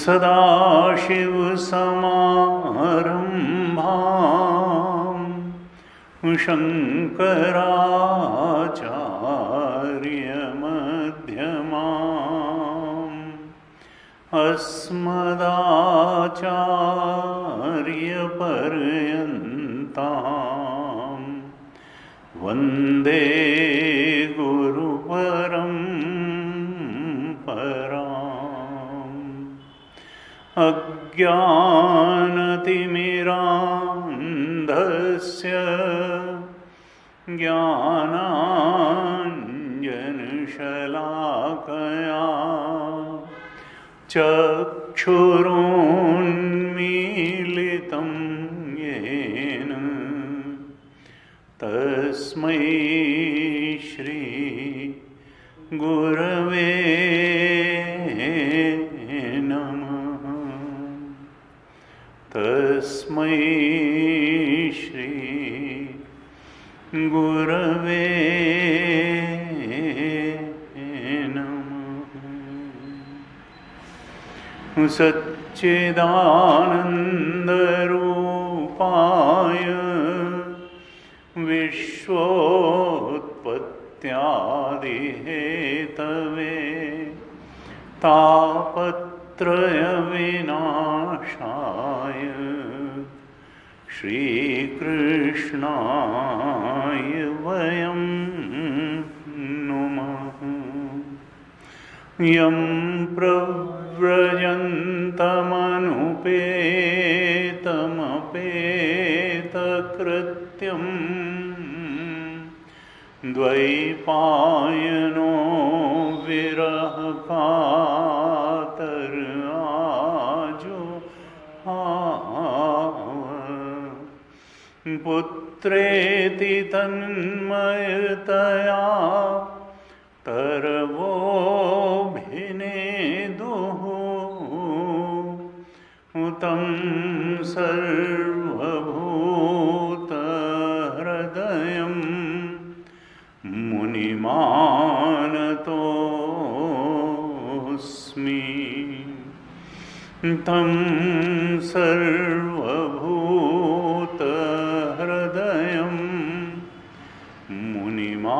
सदाशिवसमारम्भां शङ्कराचार्यमध्यमाम् अस्मदाचार्यपर्यन्तां वन्दे गुरुपरम्पराम्। अज्ञानतिमिरान्धस्य ज्ञानाञ्जनशलाकया चक्षुरुन्मीलितं येन तस्मै श्री गुरवे नमः। तस्मै श्री गुरवे नमः। सच्चिदानन्दरूपाय विश्वोत्पत्त्यादिहेतवे तापत्रयविनाशाय श्रीकृष्णाय वयं नुमः। यं प्रव्रजन्तमनुपेतमपेतकृत्यं द्वैपायनो विरहकातर पुत्रेति तन्मयतया तरवोऽभिनेदुः तं सर्वभूतहृदयं मुनिमानतोऽस्मि। तं सर्वभूतहृदयं मुनिमानतोऽस्मि।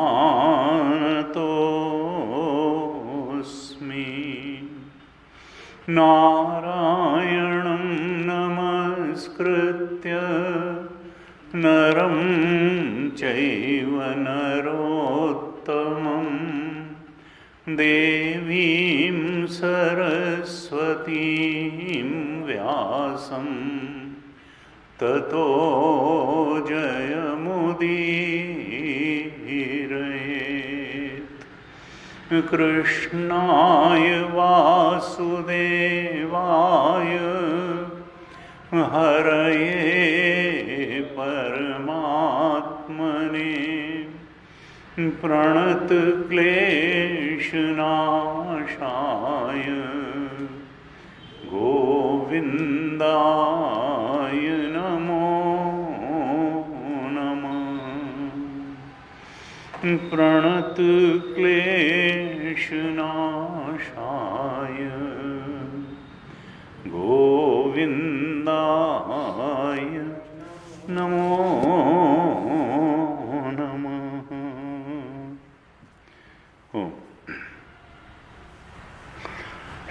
नारायणं नमस्कृत्य नरं चैव नरोत्तमं देवीं सरस्वतीं व्यासं ततो जयमुदीरयेत्। कृष्णाय वासुदेवाय हरये परमात्मने प्रणत क्लेशनाशाय गोविंदाय नमो नमः। प्रणत क्लेशनाशाय गोविंदाय नमो नमः।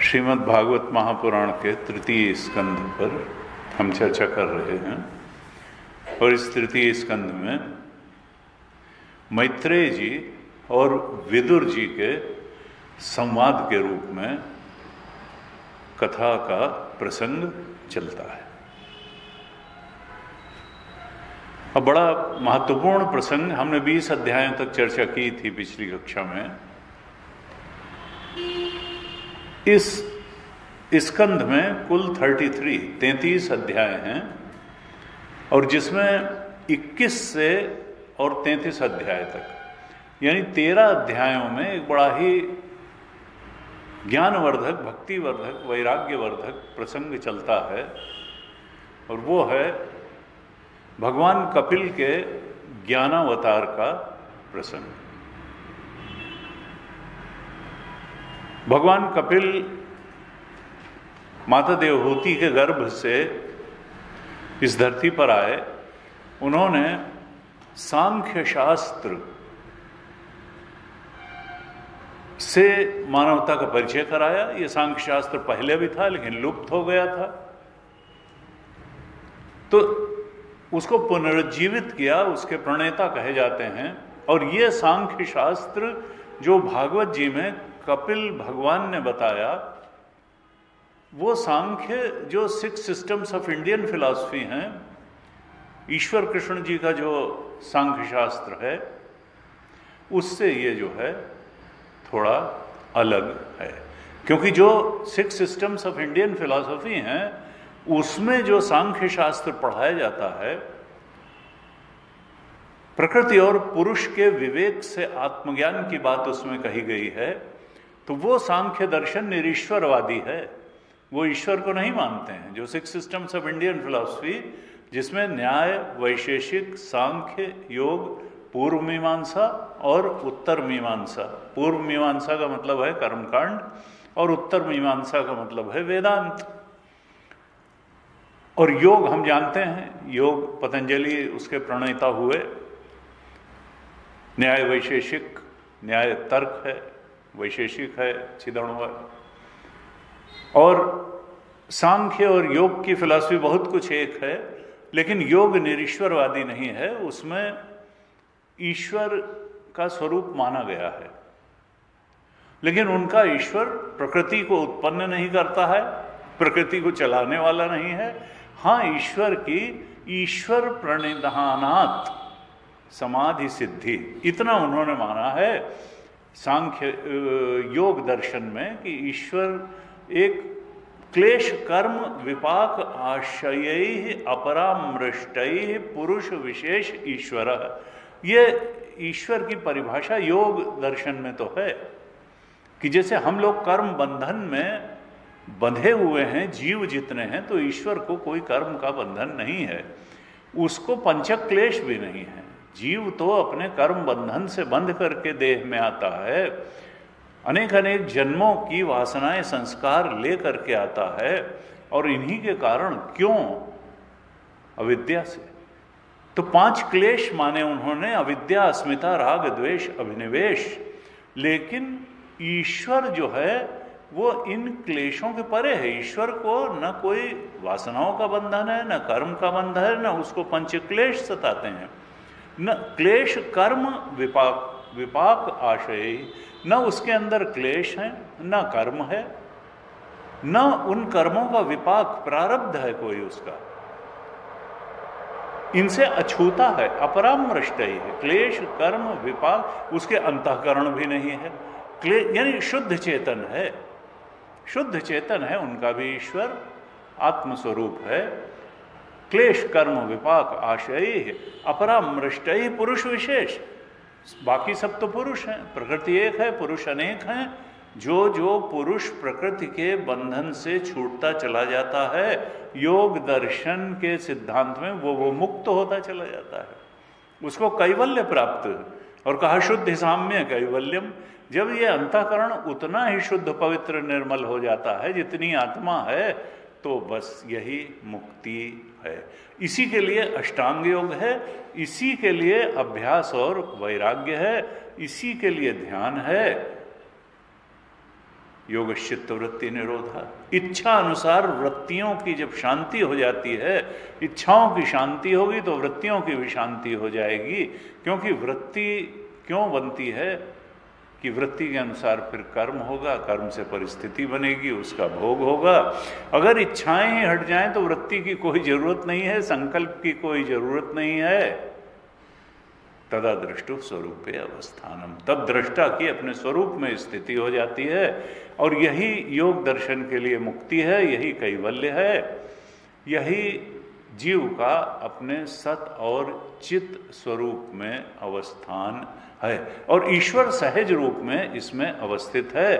श्रीमद् भागवत महापुराण के तृतीय स्कंध पर हम चर्चा कर रहे हैं और इस तृतीय स्कंध में मैत्रेय जी और विदुर जी के संवाद के रूप में कथा का प्रसंग चलता है। अब बड़ा महत्वपूर्ण प्रसंग, हमने 20 अध्यायों तक चर्चा की थी पिछली कक्षा में। इस स्कंध में कुल 33 अध्याय हैं और जिसमें 21 से और 33 अध्याय तक यानी 13 अध्यायों में एक बड़ा ही ज्ञानवर्धक, भक्तिवर्धक, वैराग्यवर्धक प्रसंग चलता है और वो है भगवान कपिल के ज्ञानावतार का प्रसंग। भगवान कपिल माता देवहूति के गर्भ से इस धरती पर आए। उन्होंने सांख्य शास्त्र से मानवता का परिचय कराया। ये सांख्य शास्त्र पहले भी था लेकिन लुप्त हो गया था, तो उसको पुनरुज्जीवित किया। उसके प्रणेता कहे जाते हैं। और ये सांख्य शास्त्र जो भागवत जी में कपिल भगवान ने बताया, वो सांख्य जो 6 सिस्टम्स ऑफ इंडियन फिलॉसफी हैं, ईश्वर कृष्ण जी का जो सांख्य शास्त्र है, उससे ये जो है थोड़ा अलग है। क्योंकि जो 6 सिस्टम्स ऑफ इंडियन फिलॉसफी हैं, उसमें जो सांख्य शास्त्र पढ़ाया जाता है, प्रकृति और पुरुष के विवेक से आत्मज्ञान की बात उसमें कही गई है, तो वो सांख्य दर्शन निरीश्वरवादी है। वो ईश्वर को नहीं मानते हैं। जो 6 सिस्टम्स ऑफ इंडियन फिलॉसफी, जिसमें न्याय, वैशेषिक, सांख्य, योग, पूर्व मीमांसा और उत्तर मीमांसा। पूर्व मीमांसा का मतलब है कर्मकांड और उत्तर मीमांसा का मतलब है वेदांत। और योग हम जानते हैं, योग पतंजलि उसके प्रणेता हुए। न्याय वैशेषिक, न्याय तर्क है, वैशेषिक है चिदण्वय। और सांख्य और योग की फिलॉसफी बहुत कुछ एक है, लेकिन योग निरीश्वरवादी नहीं है। उसमें ईश्वर का स्वरूप माना गया है, लेकिन उनका ईश्वर प्रकृति को उत्पन्न नहीं करता है, प्रकृति को चलाने वाला नहीं है। हाँ, ईश्वर की ईश्वर प्रणिधानात् समाधि सिद्धि, इतना उन्होंने माना है सांख्य योग दर्शन में कि ईश्वर एक क्लेश कर्म विपाक आशय अपरामृष्टै पुरुष विशेष ईश्वर। ये ईश्वर की परिभाषा योग दर्शन में तो है कि जैसे हम लोग कर्म बंधन में बंधे हुए हैं, जीव जितने हैं, तो ईश्वर को कोई कर्म का बंधन नहीं है, उसको पंचक क्लेश भी नहीं है। जीव तो अपने कर्म बंधन से बंध करके देह में आता है, अनेक अनेक जन्मों की वासनाएं संस्कार ले करके आता है, और इन्हीं के कारण क्यों? अविद्या से। तो 5 क्लेश माने उन्होंने, अविद्या, अस्मिता, राग, द्वेष, अभिनिवेश। लेकिन ईश्वर जो है वो इन क्लेशों के परे है। ईश्वर को न कोई वासनाओं का बंधन है, न कर्म का बंधन है, न उसको पंच क्लेश सताते हैं, न क्लेश कर्म विपाक विपाक आशय, न उसके अंदर क्लेश है, न कर्म है, न उन कर्मों का विपाक प्रारब्ध है कोई उसका, इनसे अछूता है, अपरामृष्ट ही है। क्लेश कर्म विपाक, उसके अंतःकरण भी नहीं है। यानी शुद्ध चेतन है, शुद्ध चेतन है उनका भी ईश्वर, आत्मस्वरूप है। क्लेश कर्म विपाक आशय अपरामृष्ट ही पुरुष विशेष, बाकी सब तो पुरुष हैं, प्रकृति एक है, पुरुष अनेक हैं। जो जो पुरुष प्रकृति के बंधन से छूटता चला जाता है, योग दर्शन के सिद्धांत में वो मुक्त होता चला जाता है, उसको कैवल्य प्राप्त। और कहा शुद्ध साम्य कैवल्यम। जब ये अंतःकरण उतना ही शुद्ध पवित्र निर्मल हो जाता है जितनी आत्मा है, तो बस यही मुक्ति है। इसी के लिए अष्टांग योग है, इसी के लिए अभ्यास और वैराग्य है, इसी के लिए ध्यान है। योगश्चित्त वृत्ति निरोधा, इच्छा अनुसार वृत्तियों की जब शांति हो जाती है, इच्छाओं की शांति होगी तो वृत्तियों की भी शांति हो जाएगी। क्योंकि वृत्ति क्यों बनती है कि वृत्ति के अनुसार फिर कर्म होगा, कर्म से परिस्थिति बनेगी, उसका भोग होगा। अगर इच्छाएं ही हट जाएं तो वृत्ति की कोई जरूरत नहीं है, संकल्प की कोई जरूरत नहीं है। तदा दृष्टु स्वरूपे अवस्थानम, तब दृष्टा की अपने स्वरूप में स्थिति हो जाती है। और यही योग दर्शन के लिए मुक्ति है, यही कैवल्य है, यही जीव का अपने सत और चित स्वरूप में अवस्थान है। और ईश्वर सहज रूप में इसमें अवस्थित है।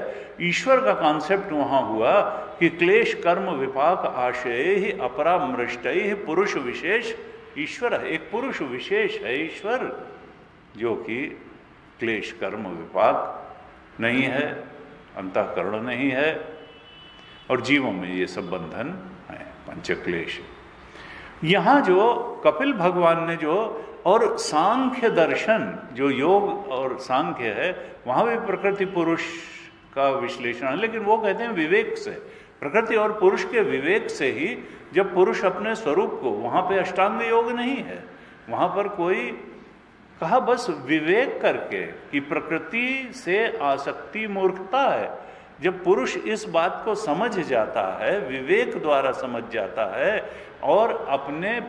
ईश्वर का कॉन्सेप्ट वहां हुआ कि क्लेश कर्म विपाक आशय ही अपरामृष्ट ही पुरुष विशेष ईश्वर है। एक पुरुष विशेष है ईश्वर, जो कि क्लेश कर्म विपाक नहीं है, अंतःकरण नहीं है, और जीवों में ये सब बंधन है, पंचक्लेश। यहां जो कपिल भगवान ने जो, और सांख्य दर्शन जो योग और सांख्य है, वहां भी प्रकृति पुरुष का विश्लेषण है, लेकिन वो कहते हैं विवेक से, प्रकृति और पुरुष के विवेक से ही। जब पुरुष अपने स्वरूप को, वहां पे अष्टांग योग नहीं है, वहां पर कोई कहा बस विवेक करके कि प्रकृति से आसक्ति मूर्खता है। जब पुरुष इस बात को समझ जाता है, विवेक द्वारा समझ जाता है, और अपने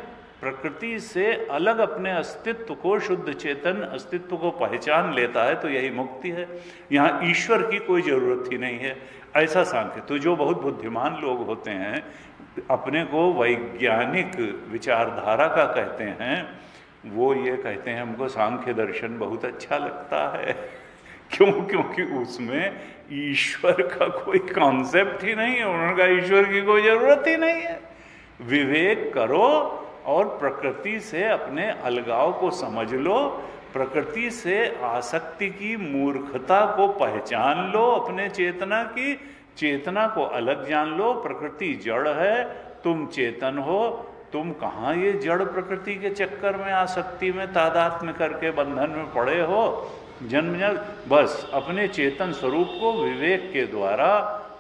प्रकृति से अलग अपने अस्तित्व को, शुद्ध चेतन अस्तित्व को पहचान लेता है, तो यही मुक्ति है। यहाँ ईश्वर की कोई जरूरत ही नहीं है, ऐसा सांख्य। तो जो बहुत बुद्धिमान लोग होते हैं, अपने को वैज्ञानिक विचारधारा का कहते हैं, वो ये कहते हैं हमको सांख्य दर्शन बहुत अच्छा लगता है। क्यों? क्योंकि उसमें ईश्वर का कोई कॉन्सेप्ट ही नहीं है, उन्होंने कहा ईश्वर की कोई जरूरत ही नहीं है। विवेक करो और प्रकृति से अपने अलगाव को समझ लो, प्रकृति से आसक्ति की मूर्खता को पहचान लो, अपने चेतना की, चेतना को अलग जान लो। प्रकृति जड़ है, तुम चेतन हो। तुम कहाँ ये जड़ प्रकृति के चक्कर में, आसक्ति में, तादात्म्य करके बंधन में पड़े हो जन्म जन्म। बस अपने चेतन स्वरूप को विवेक के द्वारा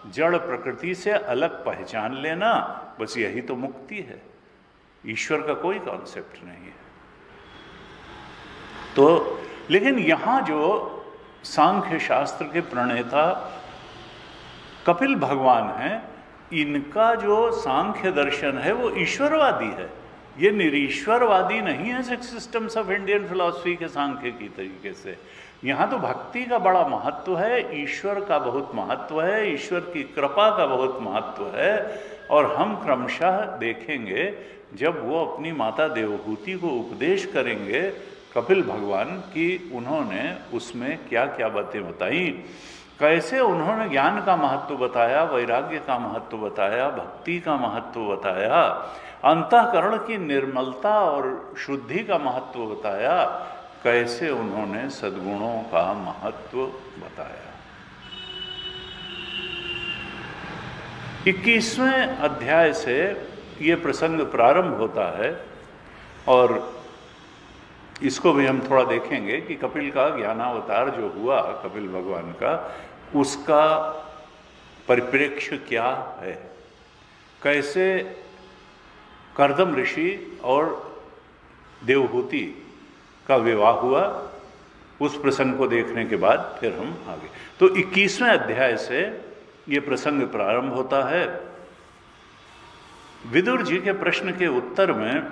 जड़ प्रकृति से अलग पहचान लेना, बस यही तो मुक्ति है। ईश्वर का कोई कॉन्सेप्ट नहीं है। तो लेकिन यहां जो सांख्य शास्त्र के प्रणेता कपिल भगवान हैं, इनका जो सांख्य दर्शन है वो ईश्वरवादी है, ये निरीश्वरवादी नहीं है six systems of Indian philosophy के सांख्य की तरीके से। यहाँ तो भक्ति का बड़ा महत्व है, ईश्वर का बहुत महत्व है, ईश्वर की कृपा का बहुत महत्व है। और हम क्रमशः देखेंगे जब वो अपनी माता देवहूति को उपदेश करेंगे कपिल भगवान की, उन्होंने उसमें क्या क्या बातें बताई, कैसे उन्होंने ज्ञान का महत्व बताया, वैराग्य का महत्व बताया, भक्ति का महत्व बताया, अंतःकरण की निर्मलता और शुद्धि का महत्व बताया, कैसे उन्होंने सद्गुणों का महत्व बताया। 21वें अध्याय से ये प्रसंग प्रारंभ होता है, और इसको भी हम थोड़ा देखेंगे कि कपिल का ज्ञानावतार जो हुआ कपिल भगवान का, उसका परिप्रेक्ष्य क्या है, कैसे कर्दम ऋषि और देवहूति का विवाह हुआ, उस प्रसंग को देखने के बाद फिर हम आगे। तो 21वें अध्याय से ये प्रसंग प्रारंभ होता है। विदुर जी के प्रश्न के उत्तर में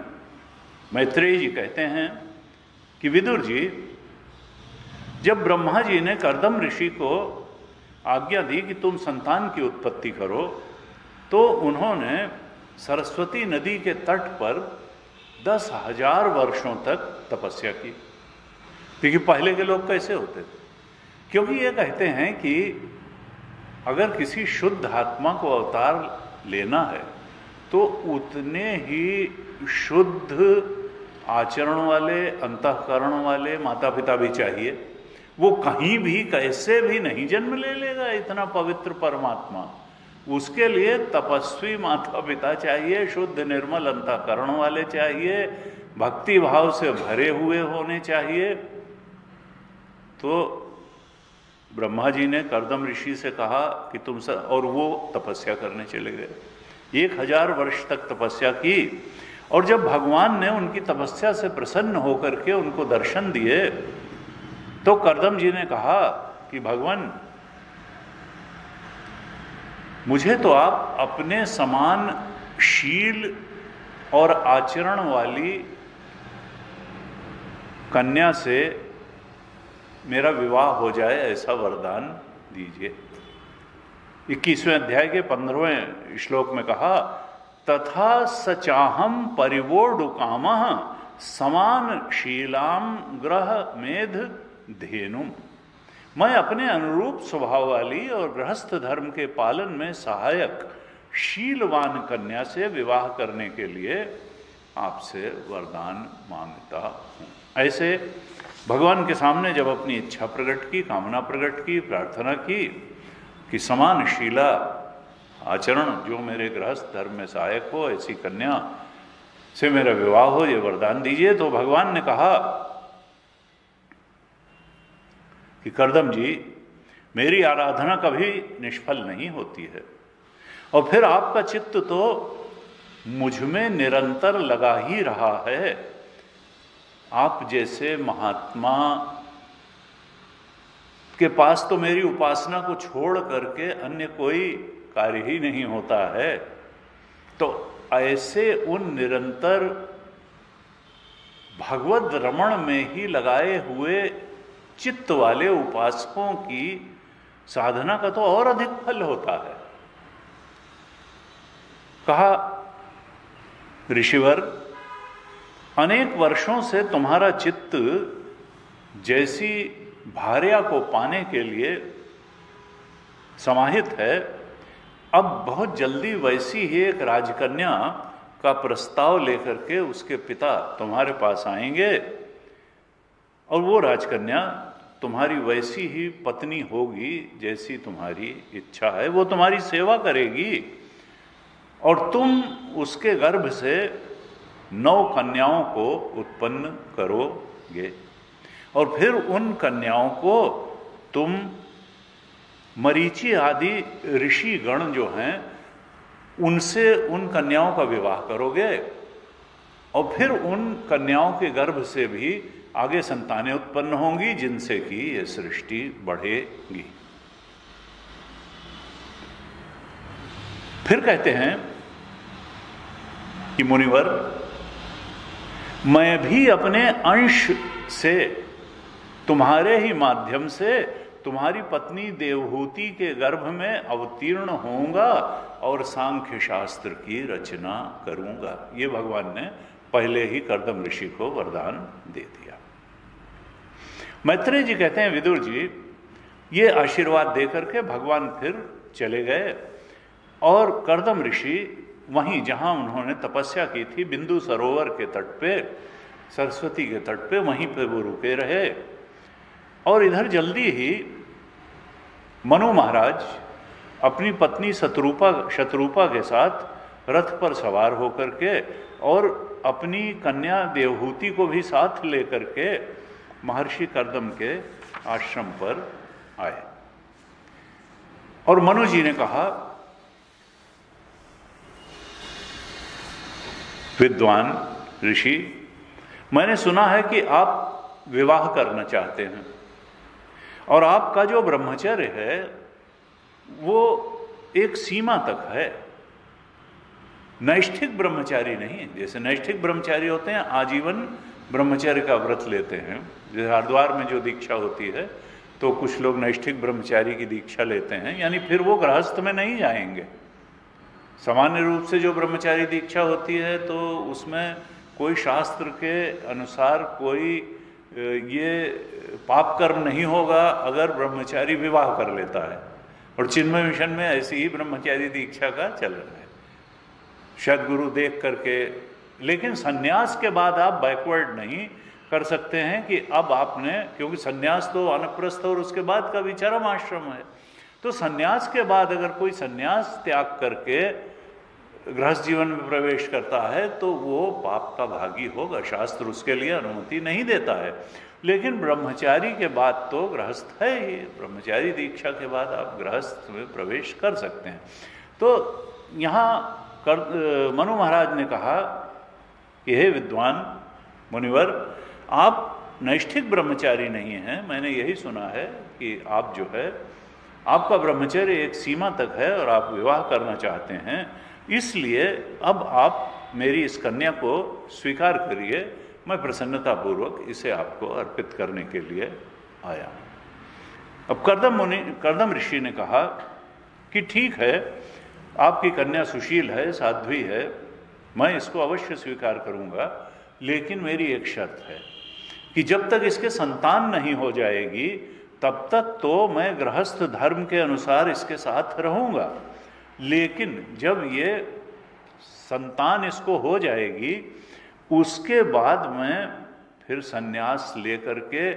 मैत्रेय जी कहते हैं कि विदुर जी, जब ब्रह्मा जी ने कर्दम ऋषि को आज्ञा दी कि तुम संतान की उत्पत्ति करो, तो उन्होंने सरस्वती नदी के तट पर 10,000 वर्षों तक तपस्या की। देखिए पहले के लोग कैसे होते थे, क्योंकि ये कहते हैं कि अगर किसी शुद्ध आत्मा को अवतार लेना है तो उतने ही शुद्ध आचरण वाले, अंतःकरण वाले माता पिता भी चाहिए। वो कहीं भी कैसे भी नहीं जन्म ले लेगा इतना पवित्र परमात्मा। उसके लिए तपस्वी माता पिता चाहिए, शुद्ध निर्मल अंतःकरण वाले चाहिए, भक्ति भाव से भरे हुए होने चाहिए। तो ब्रह्मा जी ने कर्दम ऋषि से कहा कि तुम सब, और वो तपस्या करने चले गए। 1000 वर्ष तक तपस्या की, और जब भगवान ने उनकी तपस्या से प्रसन्न होकर के उनको दर्शन दिए तो कर्दम जी ने कहा कि भगवान, मुझे तो आप अपने समान शील और आचरण वाली कन्या से मेरा विवाह हो जाए ऐसा वरदान दीजिए। 21वें अध्याय के 15वें श्लोक में कहा, तथा सचाहम परिवोडुकामः समान शीलाम ग्रह मेध धेनु। मैं अपने अनुरूप स्वभाव वाली और गृहस्थ धर्म के पालन में सहायक शीलवान कन्या से विवाह करने के लिए आपसे वरदान मांगता हूं। ऐसे भगवान के सामने जब अपनी इच्छा प्रकट की, कामना प्रकट की, प्रार्थना की कि समान शीला आचरण जो मेरे गृहस्थ धर्म में सहायक हो, ऐसी कन्या से मेरा विवाह हो, ये वरदान दीजिए। तो भगवान ने कहा कि कर्दम जी, मेरी आराधना कभी निष्फल नहीं होती है, और फिर आपका चित्त तो मुझ में निरंतर लगा ही रहा है। आप जैसे महात्मा के पास तो मेरी उपासना को छोड़ करके अन्य कोई कार्य ही नहीं होता है। तो ऐसे उन निरंतर भगवद रमण में ही लगाए हुए चित्त वाले उपासकों की साधना का तो और अधिक फल होता है। कहा, ऋषिवर, अनेक वर्षों से तुम्हारा चित्त जैसी भार्या को पाने के लिए समाहित है, अब बहुत जल्दी वैसी ही एक राजकन्या का प्रस्ताव लेकर के उसके पिता तुम्हारे पास आएंगे, और वो राजकन्या तुम्हारी वैसी ही पत्नी होगी जैसी तुम्हारी इच्छा है। वो तुम्हारी सेवा करेगी और तुम उसके गर्भ से 9 कन्याओं को उत्पन्न करोगे, और फिर उन कन्याओं को तुम मरीचि आदि ऋषि गण जो हैं उनसे उन कन्याओं का विवाह करोगे, और फिर उन कन्याओं के गर्भ से भी आगे संतानें उत्पन्न होंगी जिनसे कि यह सृष्टि बढ़ेगी। फिर कहते हैं कि मुनिवर, मैं भी अपने अंश से तुम्हारे ही माध्यम से तुम्हारी पत्नी देवहूति के गर्भ में अवतीर्ण होऊंगा और सांख्य शास्त्र की रचना करूंगा। ये भगवान ने पहले ही कर्दम ऋषि को वरदान दे दिया। मैत्रेय जी कहते हैं, विदुर जी, ये आशीर्वाद देकर के भगवान फिर चले गए, और कर्दम ऋषि वहीं जहां उन्होंने तपस्या की थी, बिंदु सरोवर के तट पे, सरस्वती के तट पे, वहीं पे वो रुके रहे। और इधर जल्दी ही मनु महाराज अपनी पत्नी शतरूपा के साथ रथ पर सवार होकर के और अपनी कन्या देवहूति को भी साथ लेकर के महर्षि कर्दम के आश्रम पर आए। और मनु जी ने कहा, विद्वान ऋषि, मैंने सुना है कि आप विवाह करना चाहते हैं, और आपका जो ब्रह्मचर्य है वो एक सीमा तक है, नैष्ठिक ब्रह्मचारी नहीं। जैसे नैष्ठिक ब्रह्मचारी होते हैं, आजीवन ब्रह्मचर्य का व्रत लेते हैं। जैसे हरिद्वार में जो दीक्षा होती है तो कुछ लोग नैष्ठिक ब्रह्मचारी की दीक्षा लेते हैं, यानी फिर वो गृहस्थ में नहीं जाएंगे। सामान्य रूप से जो ब्रह्मचारी दीक्षा होती है तो उसमें कोई शास्त्र के अनुसार कोई ये पाप कर्म नहीं होगा अगर ब्रह्मचारी विवाह कर लेता है। और चिन्मय मिशन में ऐसी ही ब्रह्मचारी दीक्षा का चलन है, शायद गुरु देख करके। लेकिन सन्यास के बाद आप बैकवर्ड नहीं कर सकते हैं कि अब आपने, क्योंकि सन्यास तो वानप्रस्थ और उसके बाद का भी चरम आश्रम है, तो सन्यास के बाद अगर कोई सन्यास त्याग करके गृहस्थ जीवन में प्रवेश करता है तो वो पाप का भागी होगा, शास्त्र उसके लिए अनुमति नहीं देता है। लेकिन ब्रह्मचारी के बाद तो गृहस्थ है ही, ब्रह्मचारी दीक्षा के बाद आप गृहस्थ में प्रवेश कर सकते हैं। तो यहाँ मनु महाराज ने कहा कि हे विद्वान मुनिवर, आप नैष्ठिक ब्रह्मचारी नहीं हैं। मैंने यही सुना है कि आप जो है, आपका ब्रह्मचर्य एक सीमा तक है और आप विवाह करना चाहते हैं, इसलिए अब आप मेरी इस कन्या को स्वीकार करिए, मैं प्रसन्नतापूर्वक इसे आपको अर्पित करने के लिए आया। अब कर्दम ऋषि ने कहा कि ठीक है, आपकी कन्या सुशील है, साध्वी है, मैं इसको अवश्य स्वीकार करूंगा, लेकिन मेरी एक शर्त है कि जब तक इसके संतान नहीं हो जाएगी तब तक तो मैं गृहस्थ धर्म के अनुसार इसके साथ रहूंगा, लेकिन जब ये संतान इसको हो जाएगी उसके बाद मैं फिर संन्यास लेकर के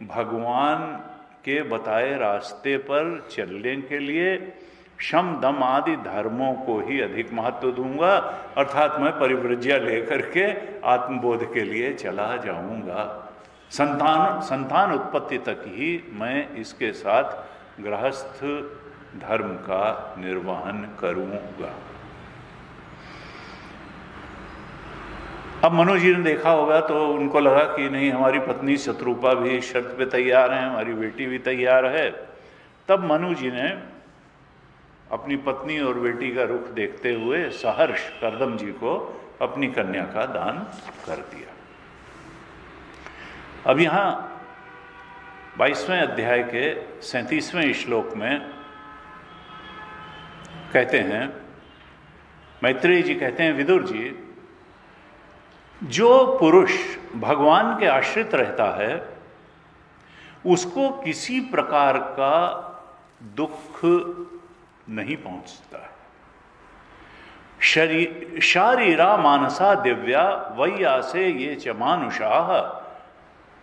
भगवान के बताए रास्ते पर चलने के लिए शम दम आदि धर्मों को ही अधिक महत्व दूंगा, अर्थात मैं परिव्रज्या लेकर के आत्मबोध के लिए चला जाऊंगा। संतान उत्पत्ति तक ही मैं इसके साथ गृहस्थ धर्म का निर्वहन करूंगा। अब मनु जी ने देखा होगा तो उनको लगा कि नहीं, हमारी पत्नी शत्रुपा भी शर्त पे तैयार है, हमारी बेटी भी तैयार है। तब मनु जी ने अपनी पत्नी और बेटी का रुख देखते हुए सहर्ष कर्दम जी को अपनी कन्या का दान कर दिया। अब यहाँ 22वें अध्याय के 37वें श्लोक में कहते हैं, मैत्रेय जी कहते हैं, विदुर जी, जो पुरुष भगवान के आश्रित रहता है उसको किसी प्रकार का दुख नहीं पहुंचता है। शारीरा मानसा दिव्या वैयासे ये च मानुषाः,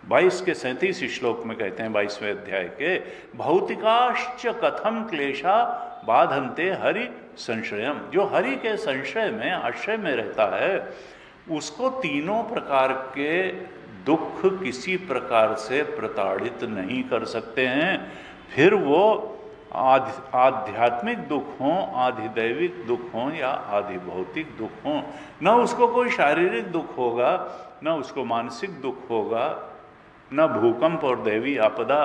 22 के 37 श्लोक में कहते हैं 22वें अध्याय के, भौतिकाश्च कथम क्लेशा बाधन्ते हरि संशयम, जो हरि के संशय में आश्रय में रहता है उसको तीनों प्रकार के दुख किसी प्रकार से प्रताड़ित नहीं कर सकते हैं। फिर वो आध्यात्मिक दुख हों, आधिदैविक दुख हों या आधिभौतिक दुख हों, न उसको कोई शारीरिक दुख होगा, न उसको मानसिक दुख होगा, न भूकंप और दैवी आपदा,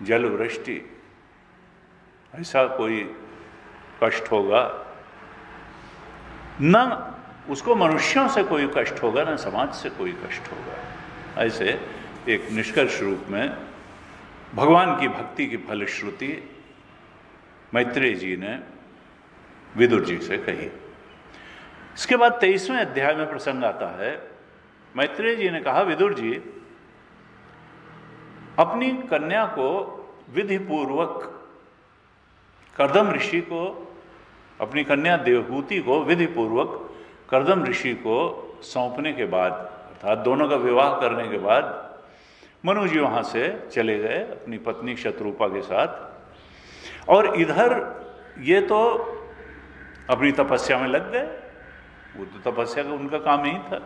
जल वृष्टि, ऐसा कोई कष्ट होगा, न उसको मनुष्यों से कोई कष्ट होगा, न समाज से कोई कष्ट होगा। ऐसे एक निष्कर्ष रूप में भगवान की भक्ति की फलश्रुति मैत्रेय जी ने विदुर जी से कही। इसके बाद 23वें अध्याय में प्रसंग आता है। मैत्रेय जी ने कहा, विदुर जी, अपनी कन्या को विधि पूर्वक कर्दम ऋषि को, अपनी कन्या देवहूति को विधि पूर्वक कर्दम ऋषि को सौंपने के बाद, अर्थात दोनों का विवाह करने के बाद मनु जी वहां से चले गए अपनी पत्नी शत्रुपा के साथ। और इधर ये तो अपनी तपस्या में लग गए, वो तो तपस्या का उनका काम ही था।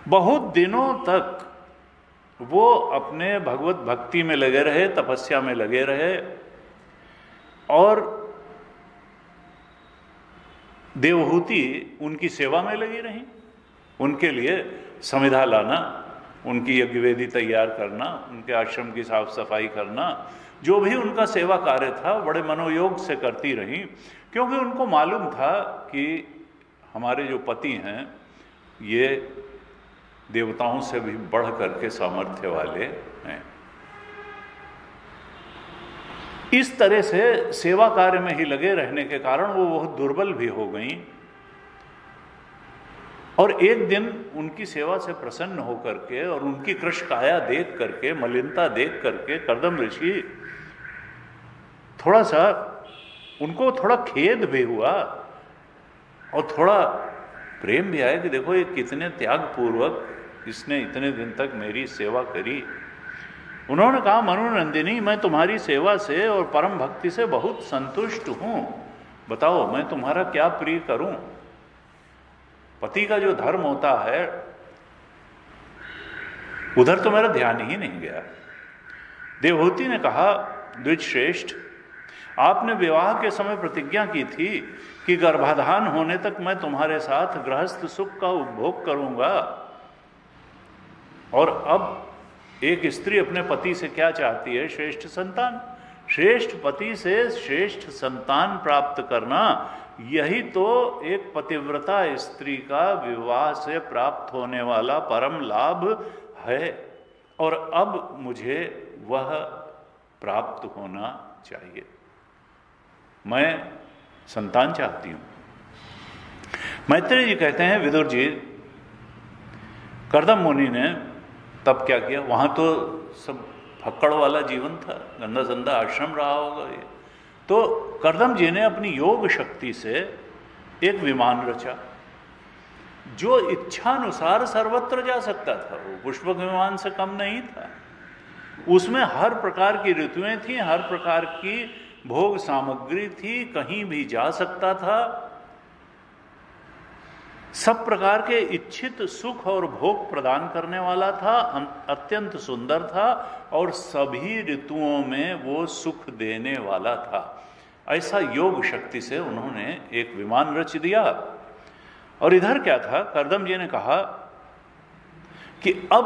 बहुत दिनों तक वो अपने भगवत भक्ति में लगे रहे, तपस्या में लगे रहे, और देवहूति उनकी सेवा में लगी रही। उनके लिए समिधा लाना, उनकी यज्ञवेदी तैयार करना, उनके आश्रम की साफ सफाई करना, जो भी उनका सेवा कार्य था बड़े मनोयोग से करती रही, क्योंकि उनको मालूम था कि हमारे जो पति हैं ये देवताओं से भी बढ़ करके सामर्थ्य वाले हैं। इस तरह से सेवा कार्य में ही लगे रहने के कारण वो बहुत दुर्बल भी हो गई। और एक दिन उनकी सेवा से प्रसन्न होकर के और उनकी कृश काया देख करके, मलिनता देख करके कर्दम ऋषि थोड़ा सा, उनको थोड़ा खेद भी हुआ और थोड़ा प्रेम भी आया कि देखो ये कितने त्याग पूर्वक इसने इतने दिन तक मेरी सेवा करी। उन्होंने कहा, मनोनंदिनी, मैं तुम्हारी सेवा से और परम भक्ति से बहुत संतुष्ट हूं, बताओ मैं तुम्हारा क्या प्रिय करूं। पति का जो धर्म होता है उधर तो मेरा ध्यान ही नहीं गया। देवहूति ने कहा, द्विज श्रेष्ठ, आपने विवाह के समय प्रतिज्ञा की थी कि गर्भाधान होने तक मैं तुम्हारे साथ गृहस्थ सुख का उपभोग करूंगा, और अब एक स्त्री अपने पति से क्या चाहती है? श्रेष्ठ संतान। श्रेष्ठ पति से श्रेष्ठ संतान प्राप्त करना, यही तो एक पतिव्रता स्त्री का विवाह से प्राप्त होने वाला परम लाभ है, और अब मुझे वह प्राप्त होना चाहिए। मैं संतान चाहती हूं। मैत्रेय जी कहते हैं, विदुर जी, कर्दम मुनि ने तब क्या किया? वहां तो सब फक्कड़ वाला जीवन था, गंदा संदा आश्रम रहा होगा ये। तो कर्दम जी ने अपनी योग शक्ति से एक विमान रचा जो इच्छानुसार सर्वत्र जा सकता था। वो पुष्पक विमान से कम नहीं था। उसमें हर प्रकार की ऋतुएं थी, हर प्रकार की भोग सामग्री थी, कहीं भी जा सकता था। सब प्रकार के इच्छित सुख और भोग प्रदान करने वाला था, अत्यंत सुंदर था, और सभी ऋतुओं में वो सुख देने वाला था। ऐसा योग शक्ति से उन्होंने एक विमान रच दिया। और इधर क्या था? कर्दम जी ने कहा कि अब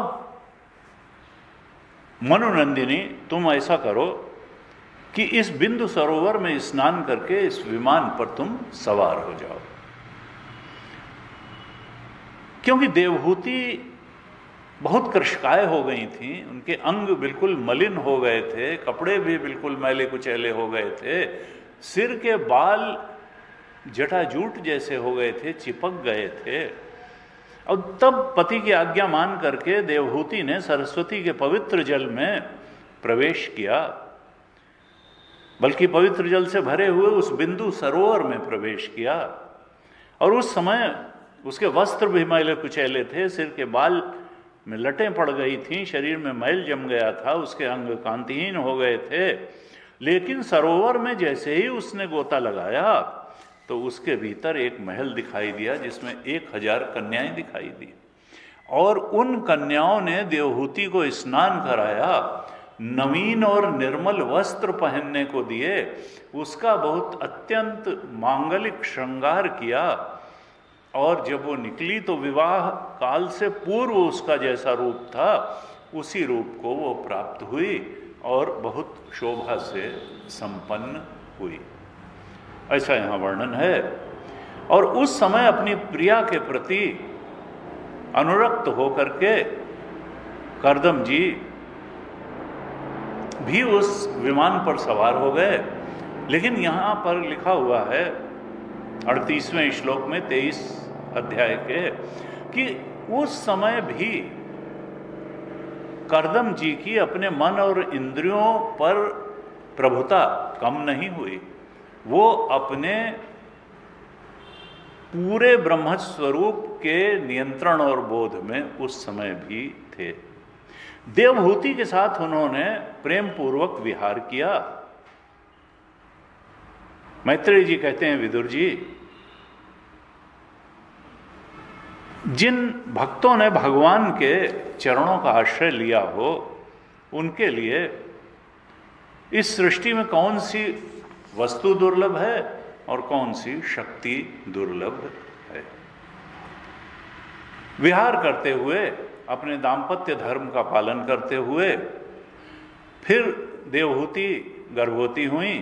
मनोनंदिनी, तुम ऐसा करो कि इस बिंदु सरोवर में स्नान करके इस विमान पर तुम सवार हो जाओ। क्योंकि देवहूति बहुत कृशकाय हो गई थी, उनके अंग बिल्कुल मलिन हो गए थे, कपड़े भी बिल्कुल मैले कुचैले हो गए थे, सिर के बाल जटाजूट जैसे हो गए थे, चिपक गए थे। और तब पति की आज्ञा मान करके देवहूति ने सरस्वती के पवित्र जल में प्रवेश किया, बल्कि पवित्र जल से भरे हुए उस बिंदु सरोवर में प्रवेश किया। और उस समय उसके वस्त्र भी मैले कुचैले थे, सिर के बाल में लटें पड़ गई थीं, शरीर में मैल जम गया था, उसके अंग कांतिहीन हो गए थे। लेकिन सरोवर में जैसे ही उसने गोता लगाया तो उसके भीतर एक महल दिखाई दिया जिसमें 1000 कन्याएं दिखाई दी। और उन कन्याओं ने देवहूति को स्नान कराया, नवीन और निर्मल वस्त्र पहनने को दिए, उसका बहुत अत्यंत मांगलिक श्रृंगार किया। और जब वो निकली तो विवाह काल से पूर्व उसका जैसा रूप था उसी रूप को वो प्राप्त हुई और बहुत शोभा से संपन्न हुई, ऐसा यहाँ वर्णन है। और उस समय अपनी प्रिया के प्रति अनुरक्त होकर के कर्दम जी भी उस विमान पर सवार हो गए। लेकिन यहाँ पर लिखा हुआ है 38वें श्लोक में 23 अध्याय के कि उस समय भी कर्दम जी की अपने मन और इंद्रियों पर प्रभुता कम नहीं हुई। वो अपने पूरे ब्रह्म स्वरूप के नियंत्रण और बोध में उस समय भी थे। देवहूति के साथ उन्होंने प्रेम पूर्वक विहार किया। मैत्रेय जी कहते हैं, विदुर जी, जिन भक्तों ने भगवान के चरणों का आश्रय लिया हो उनके लिए इस सृष्टि में कौन सी वस्तु दुर्लभ है और कौन सी शक्ति दुर्लभ है। विहार करते हुए, अपने दाम्पत्य धर्म का पालन करते हुए फिर देवहूति गर्भवती हुई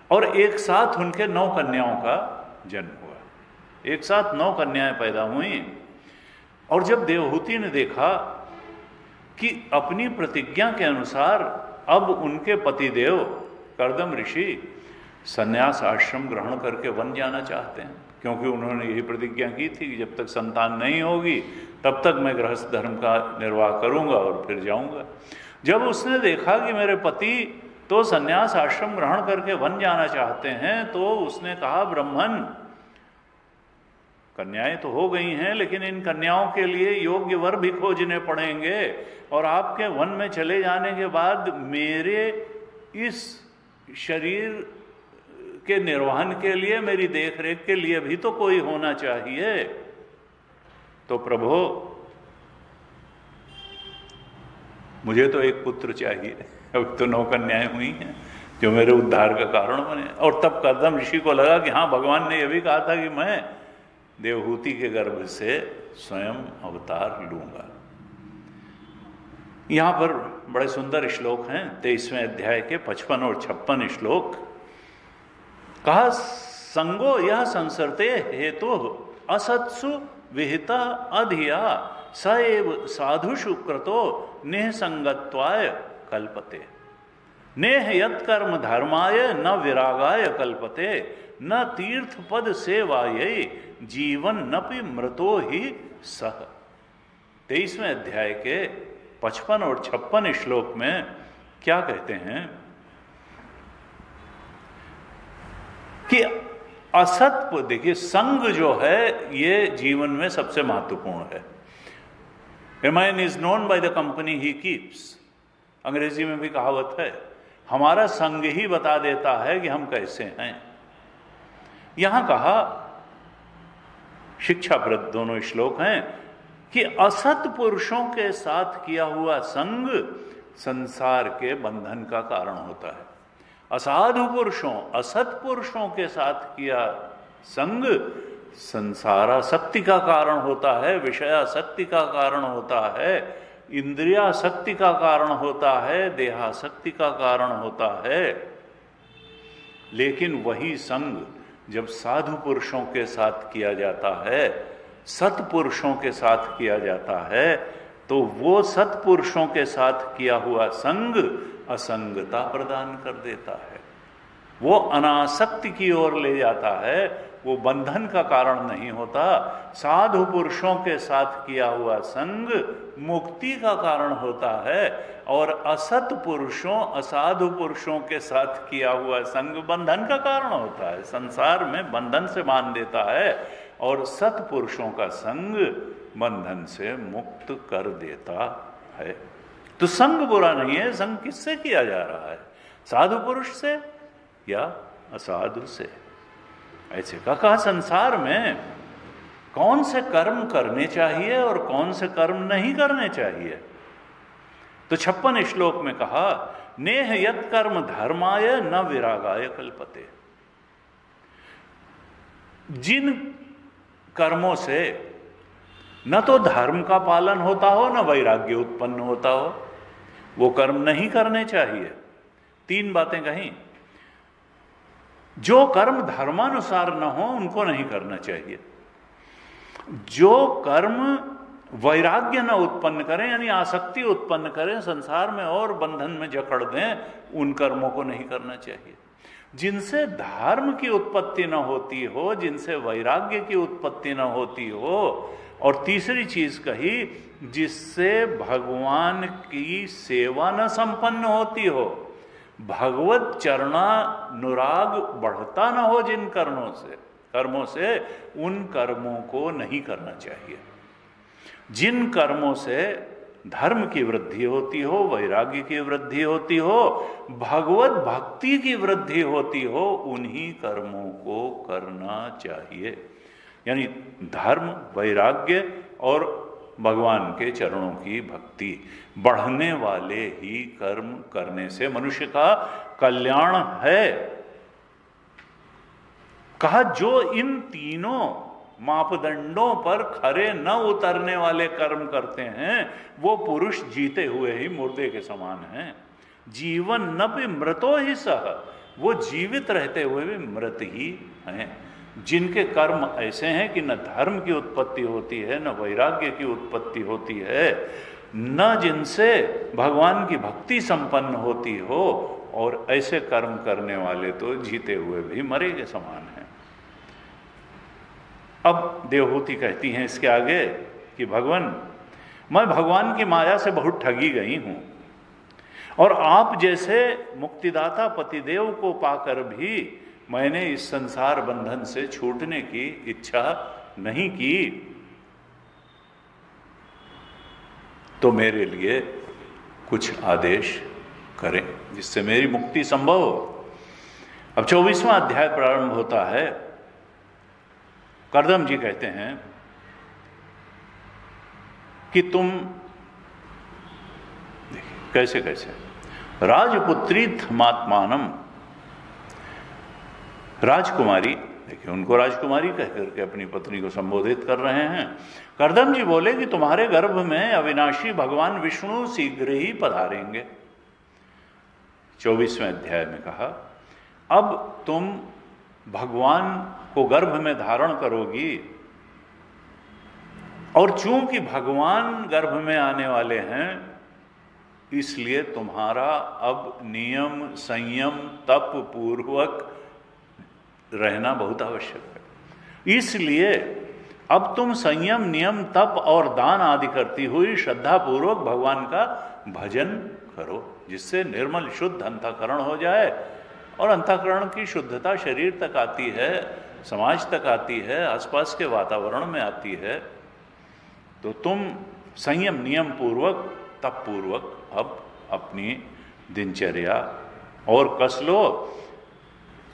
और एक साथ उनके 9 कन्याओं का जन्म हुआ। एक साथ 9 कन्याएं पैदा हुई। और जब देवहूति ने देखा कि अपनी प्रतिज्ञा के अनुसार अब उनके पतिदेव कर्दम ऋषि संन्यास आश्रम ग्रहण करके वन जाना चाहते हैं, क्योंकि उन्होंने यही प्रतिज्ञा की थी कि जब तक संतान नहीं होगी तब तक मैं गृहस्थ धर्म का निर्वाह करूंगा और फिर जाऊंगा। जब उसने देखा कि मेरे पति तो संन्यास आश्रम ग्रहण करके वन जाना चाहते हैं, तो उसने कहा, ब्राह्मण, कन्याएं तो हो गई हैं, लेकिन इन कन्याओं के लिए योग्य वर भी खोजने पड़ेंगे, और आपके वन में चले जाने के बाद मेरे इस शरीर के निर्वहन के लिए, मेरी देखरेख के लिए भी तो कोई होना चाहिए। तो प्रभु, मुझे तो एक पुत्र चाहिए, अब तो 9 कन्याएं हुई हैं जो मेरे उद्धार का कारण बने। और तब कर्दम ऋषि को लगा कि हाँ, भगवान ने यह भी कहा था कि मैं देवहूति के गर्भ से स्वयं अवतार लूंगा। यहां पर बड़े सुंदर श्लोक हैं, 23वें अध्याय के 55 और 56 श्लोक। कहा, संगो यह संसरते हेतु असत्सु विहिता अधिया स एव साधुषु कृतो नेह संगत्वाय कल्पते। नेह यत्कर्म धर्माय न विरागाय कल्पते, न तीर्थ पद सेवायै जीवन नपि मृतो ही सह। 23वें अध्याय के 55 और 56 श्लोक में क्या कहते हैं कि असत, देखिए, संग जो है ये जीवन में सबसे महत्वपूर्ण है। A man is known by the company he keeps. अंग्रेजी में भी कहावत है, हमारा संग ही बता देता है कि हम कैसे हैं। यहां कहा, शिक्षाप्रद दोनों श्लोक हैं, कि असत पुरुषों के साथ किया हुआ संग संसार के बंधन का कारण होता है। असाधु पुरुषों, असत पुरुषों के साथ किया संग संसारासक्ति का कारण होता है, विषयासक्ति का कारण होता है, इंद्रियासक्ति का कारण होता है, देहासक्ति का कारण होता है। लेकिन वही संग जब साधु पुरुषों के साथ किया जाता है, सत्पुरुषों के साथ किया जाता है, तो वो सत्पुरुषों के साथ किया हुआ संग असंगता प्रदान कर देता है, वो अनासक्ति की ओर ले जाता है, वो बंधन का कारण नहीं होता। साधु पुरुषों के साथ किया हुआ संग मुक्ति का कारण होता है, और असत पुरुषों, असाधु पुरुषों के साथ किया हुआ संग बंधन का कारण होता है, संसार में बंधन से बांध देता है, और सत्पुरुषों का संग बंधन से मुक्त कर देता है। तो संग बुरा नहीं है, संग किससे किया जा रहा है, साधु पुरुष से या असाधु से। ऐसे कहा, संसार में कौन से कर्म करने चाहिए और कौन से कर्म नहीं करने चाहिए। तो 56 श्लोक में कहा, नेह यत् कर्म धर्माय न विरागाय कल्पते। जिन कर्मों से न तो धर्म का पालन होता हो, न वैराग्य उत्पन्न होता हो, वो कर्म नहीं करने चाहिए। 3 बातें कहीं। जो कर्म धर्मानुसार न हो उनको नहीं करना चाहिए। जो कर्म वैराग्य न उत्पन्न करें, यानी आसक्ति उत्पन्न करें, संसार में और बंधन में जकड़ दें, उन कर्मों को नहीं करना चाहिए। जिनसे धर्म की उत्पत्ति न होती हो, जिनसे वैराग्य की उत्पत्ति न होती हो, और तीसरी चीज कही, जिससे भगवान की सेवा न संपन्न होती हो, भगवत चरणानुराग बढ़ता न हो जिन कर्मों से, उन कर्मों को नहीं करना चाहिए। जिन कर्मों से धर्म की वृद्धि होती हो, वैराग्य की वृद्धि होती हो, भगवत भक्ति की वृद्धि होती हो, उन्हीं कर्मों को करना चाहिए। यानी धर्म, वैराग्य और भगवान के चरणों की भक्ति बढ़ने वाले ही कर्म करने से मनुष्य का कल्याण है। कहा, जो इन तीनों मापदंडों पर खरे न उतरने वाले कर्म करते हैं, वो पुरुष जीते हुए ही मुर्दे के समान हैं। जीवन नपि मृतो ही सह, वो जीवित रहते हुए भी मृत ही हैं। जिनके कर्म ऐसे हैं कि न धर्म की उत्पत्ति होती है, न वैराग्य की उत्पत्ति होती है, न जिनसे भगवान की भक्ति संपन्न होती हो, और ऐसे कर्म करने वाले तो जीते हुए भी मरे के समान हैं। अब देवहूति कहती हैं इसके आगे कि भगवान, मैं भगवान की माया से बहुत ठगी गई हूं और आप जैसे मुक्तिदाता पतिदेव को पाकर भी मैंने इस संसार बंधन से छूटने की इच्छा नहीं की, तो मेरे लिए कुछ आदेश करें जिससे मेरी मुक्ति संभव हो। अब 24वां अध्याय प्रारंभ होता है। कर्दम जी कहते हैं कि तुम देखिए कैसे कैसे राजपुत्री धमात्मानम, राजकुमारी, देखिए उनको राजकुमारी कह करके अपनी पत्नी को संबोधित कर रहे हैं। कर्दम जी बोले कि तुम्हारे गर्भ में अविनाशी भगवान विष्णु शीघ्र ही पधारेंगे। 24वें अध्याय में कहा, अब तुम भगवान को गर्भ में धारण करोगी और चूंकि भगवान गर्भ में आने वाले हैं इसलिए तुम्हारा अब नियम संयम तप पूर्वक रहना बहुत आवश्यक है। इसलिए अब तुम संयम नियम तप और दान आदि करती हुई श्रद्धा पूर्वक भगवान का भजन करो, जिससे निर्मल शुद्ध अंतःकरण हो जाए। और अंतःकरण की शुद्धता शरीर तक आती है, समाज तक आती है, आसपास के वातावरण में आती है। तो तुम संयम नियम पूर्वक तप पूर्वक अब अपनी दिनचर्या और कस लो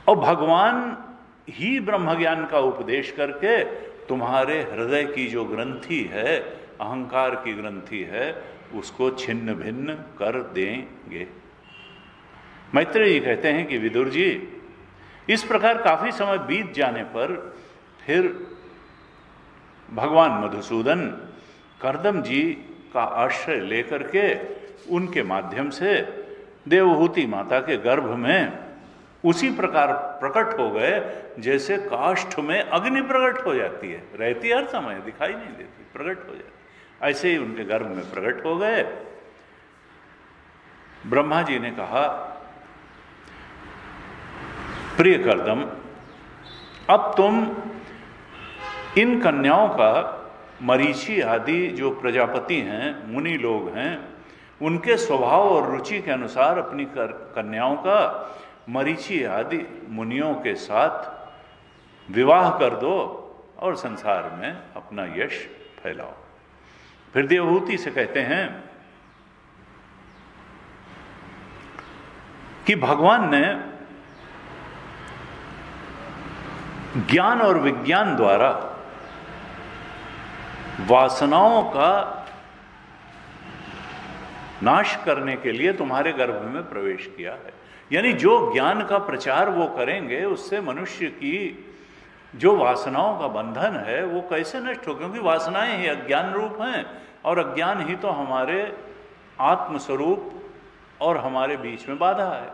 और भगवान ही ब्रह्म ज्ञान का उपदेश करके तुम्हारे हृदय की जो ग्रंथि है, अहंकार की ग्रंथि है, उसको छिन्न भिन्न कर देंगे। मैत्रेय जी कहते हैं कि विदुर जी, इस प्रकार काफी समय बीत जाने पर फिर भगवान मधुसूदन कर्दम जी का आश्रय लेकर के उनके माध्यम से देवहूति माता के गर्भ में उसी प्रकार प्रकट हो गए जैसे काष्ठ में अग्नि प्रकट हो जाती है, रहती हर समय, दिखाई नहीं देती, प्रकट हो जाती। ऐसे ही उनके गर्भ में प्रकट हो गए। ब्रह्मा जी ने कहा, प्रिय कर्दम, अब तुम इन कन्याओं का मरीचि आदि जो प्रजापति हैं, मुनि लोग हैं, उनके स्वभाव और रुचि के अनुसार अपनी कन्याओं का मरीचि आदि मुनियों के साथ विवाह कर दो और संसार में अपना यश फैलाओ। फिर देवहूति से कहते हैं कि भगवान ने ज्ञान और विज्ञान द्वारा वासनाओं का नाश करने के लिए तुम्हारे गर्भ में प्रवेश किया है। यानी जो ज्ञान का प्रचार वो करेंगे उससे मनुष्य की जो वासनाओं का बंधन है वो कैसे नष्ट हो, क्योंकि वासनाएं ही अज्ञान रूप हैं और अज्ञान ही तो हमारे आत्मस्वरूप और हमारे बीच में बाधा है।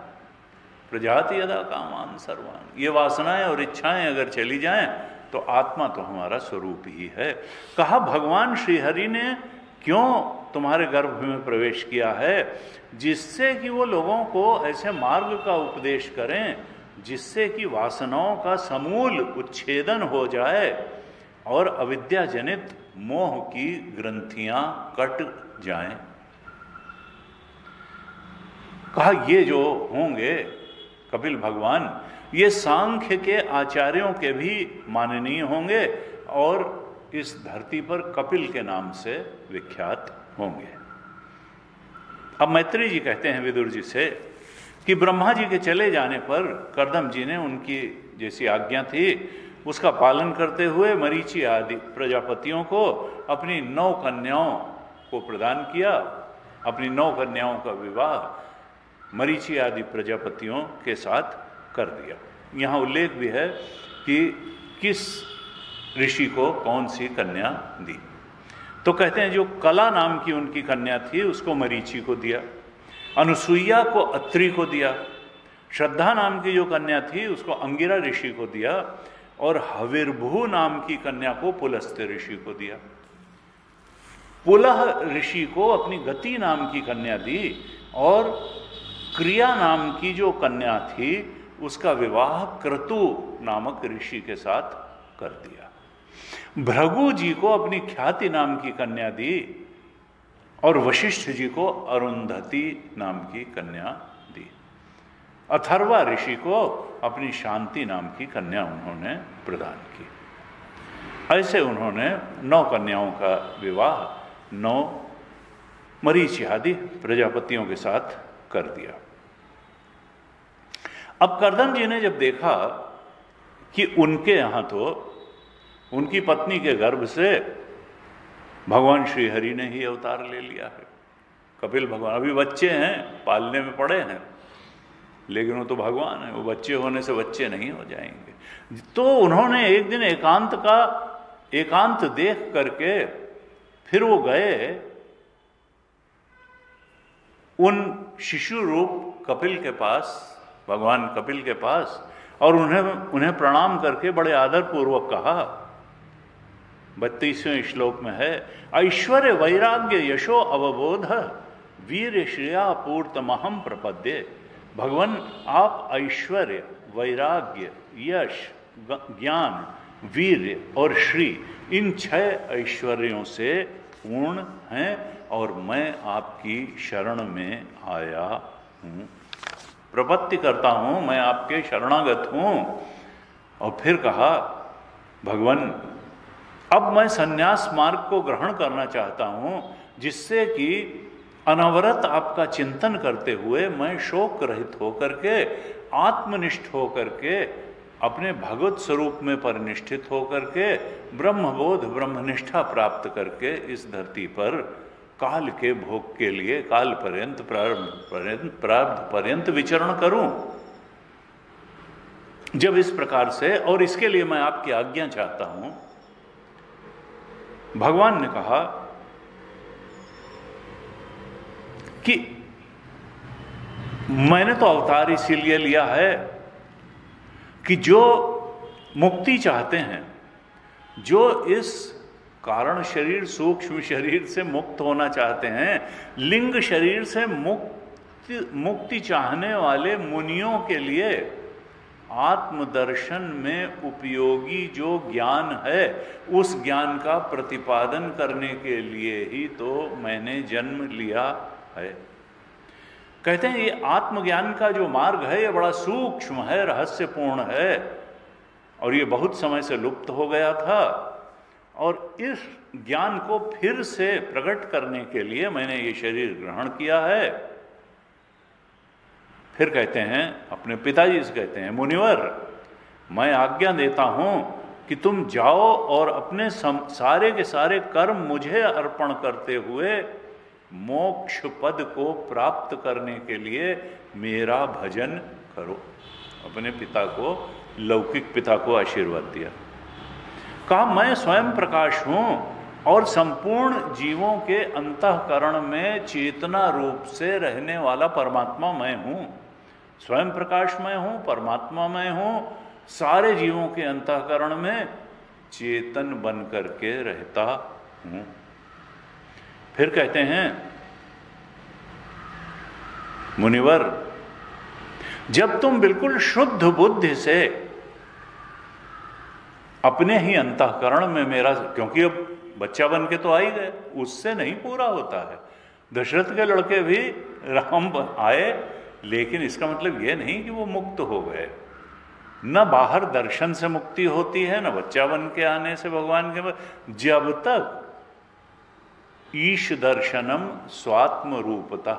प्रजाति यदा कामान सर्वान, ये वासनाएं और इच्छाएं अगर चली जाएं तो आत्मा तो हमारा स्वरूप ही है। कहा भगवान श्रीहरि ने क्यों तुम्हारे गर्भ में प्रवेश किया है, जिससे कि वो लोगों को ऐसे मार्ग का उपदेश करें जिससे कि वासनाओं का समूल उच्छेदन हो जाए और अविद्या जनित मोह की ग्रंथियां कट जाएं। कहा ये जो होंगे कपिल भगवान, ये सांख्य के आचार्यों के भी माननीय होंगे और इस धरती पर कपिल के नाम से विख्यात होंगे। अब मैत्रेय जी कहते हैं विदुर जी से कि ब्रह्मा जी के चले जाने पर कर्दम जी ने उनकी जैसी आज्ञा थी उसका पालन करते हुए मरीचि आदि प्रजापतियों को अपनी 9 कन्याओं को प्रदान किया। अपनी 9 कन्याओं का विवाह मरीचि आदि प्रजापतियों के साथ कर दिया। यहाँ उल्लेख भी है कि किस ऋषि को कौन सी कन्या दी। तो कहते हैं जो कला नाम की उनकी कन्या थी उसको मरीचि को दिया, अनुसुईया को अत्रि को दिया, श्रद्धा नाम की जो कन्या थी उसको अंगिरा ऋषि को दिया और हविर्भु नाम की कन्या को पुलस्त्य ऋषि को दिया। पुलह ऋषि को अपनी गति नाम की कन्या दी और क्रिया नाम की जो कन्या थी उसका विवाह क्रतु नामक ऋषि के साथ कर दिया। भृगु जी को अपनी ख्याति नाम की कन्या दी और वशिष्ठ जी को अरुंधति नाम की कन्या दी। अथर्वा ऋषि को अपनी शांति नाम की कन्या उन्होंने प्रदान की। ऐसे उन्होंने 9 कन्याओं का विवाह 9 मरीचि आदि प्रजापतियों के साथ कर दिया। अब कर्दम जी ने जब देखा कि उनके यहां तो उनकी पत्नी के गर्भ से भगवान श्री हरि ने ही अवतार ले लिया है। कपिल भगवान अभी बच्चे हैं, पालने में पड़े हैं, लेकिन वो तो भगवान है, वो बच्चे होने से बच्चे नहीं हो जाएंगे। तो उन्होंने एक दिन एकांत देख करके फिर वो गए उन शिशु रूप कपिल के पास, भगवान कपिल के पास, और उन्हें प्रणाम करके बड़े आदर पूर्वक कहा। 32वें श्लोक में है, ऐश्वर्य वैराग्य यशो अवबोध वीर श्रिया पूर्तमहम प्रपद्ये। भगवान आप ऐश्वर्य, वैराग्य, यश, ज्ञान, वीर्य और श्री, इन 6 ऐश्वर्यों से पूर्ण हैं और मैं आपकी शरण में आया हूं, प्रपत्ति करता हूं, मैं आपके शरणागत हूं। और फिर कहा, भगवान अब मैं संन्यास मार्ग को ग्रहण करना चाहता हूं, जिससे कि अनवरत आपका चिंतन करते हुए मैं शोक रहित होकर के, आत्मनिष्ठ होकर के, अपने भगवत स्वरूप में परिनिष्ठित होकर के, ब्रह्मबोध ब्रह्मनिष्ठा प्राप्त करके इस धरती पर काल के भोग के लिए काल पर्यंत प्रारब्ध पर्यंत विचरण करूं। जब इस प्रकार से, और इसके लिए मैं आपकी आज्ञा चाहता हूं। भगवान ने कहा कि मैंने तो अवतार इसीलिए लिया है कि जो मुक्ति चाहते हैं, जो इस कारण शरीर सूक्ष्म शरीर से मुक्त होना चाहते हैं, लिंग शरीर से मुक्ति चाहने वाले मुनियों के लिए आत्मदर्शन में उपयोगी जो ज्ञान है, उस ज्ञान का प्रतिपादन करने के लिए ही तो मैंने जन्म लिया है। कहते हैं ये आत्मज्ञान का जो मार्ग है ये बड़ा सूक्ष्म है, रहस्यपूर्ण है, और ये बहुत समय से लुप्त हो गया था, और इस ज्ञान को फिर से प्रकट करने के लिए मैंने ये शरीर ग्रहण किया है। फिर कहते हैं, अपने पिताजी से कहते हैं, मुनिवर मैं आज्ञा देता हूं कि तुम जाओ और अपने सारे के सारे कर्म मुझे अर्पण करते हुए मोक्ष पद को प्राप्त करने के लिए मेरा भजन करो। अपने पिता को, लौकिक पिता को आशीर्वाद दिया। कहा मैं स्वयं प्रकाश हूं और संपूर्ण जीवों के अंतःकरण में चेतना रूप से रहने वाला परमात्मा मैं हूं। स्वयं प्रकाश मैं हूं, परमात्मा मैं हूं, सारे जीवों के अंतःकरण में चेतन बन करके रहता हूं। फिर कहते हैं, मुनिवर जब तुम बिल्कुल शुद्ध बुद्धि से अपने ही अंतःकरण में मेरा, क्योंकि अब बच्चा बन के तो आ ही गए, उससे नहीं पूरा होता है। दशरथ के लड़के भी राम आए, लेकिन इसका मतलब यह नहीं कि वो मुक्त हो गए। न बाहर दर्शन से मुक्ति होती है, न बच्चा बन के आने से भगवान के, जब तक ईश दर्शनम स्वात्म रूपता,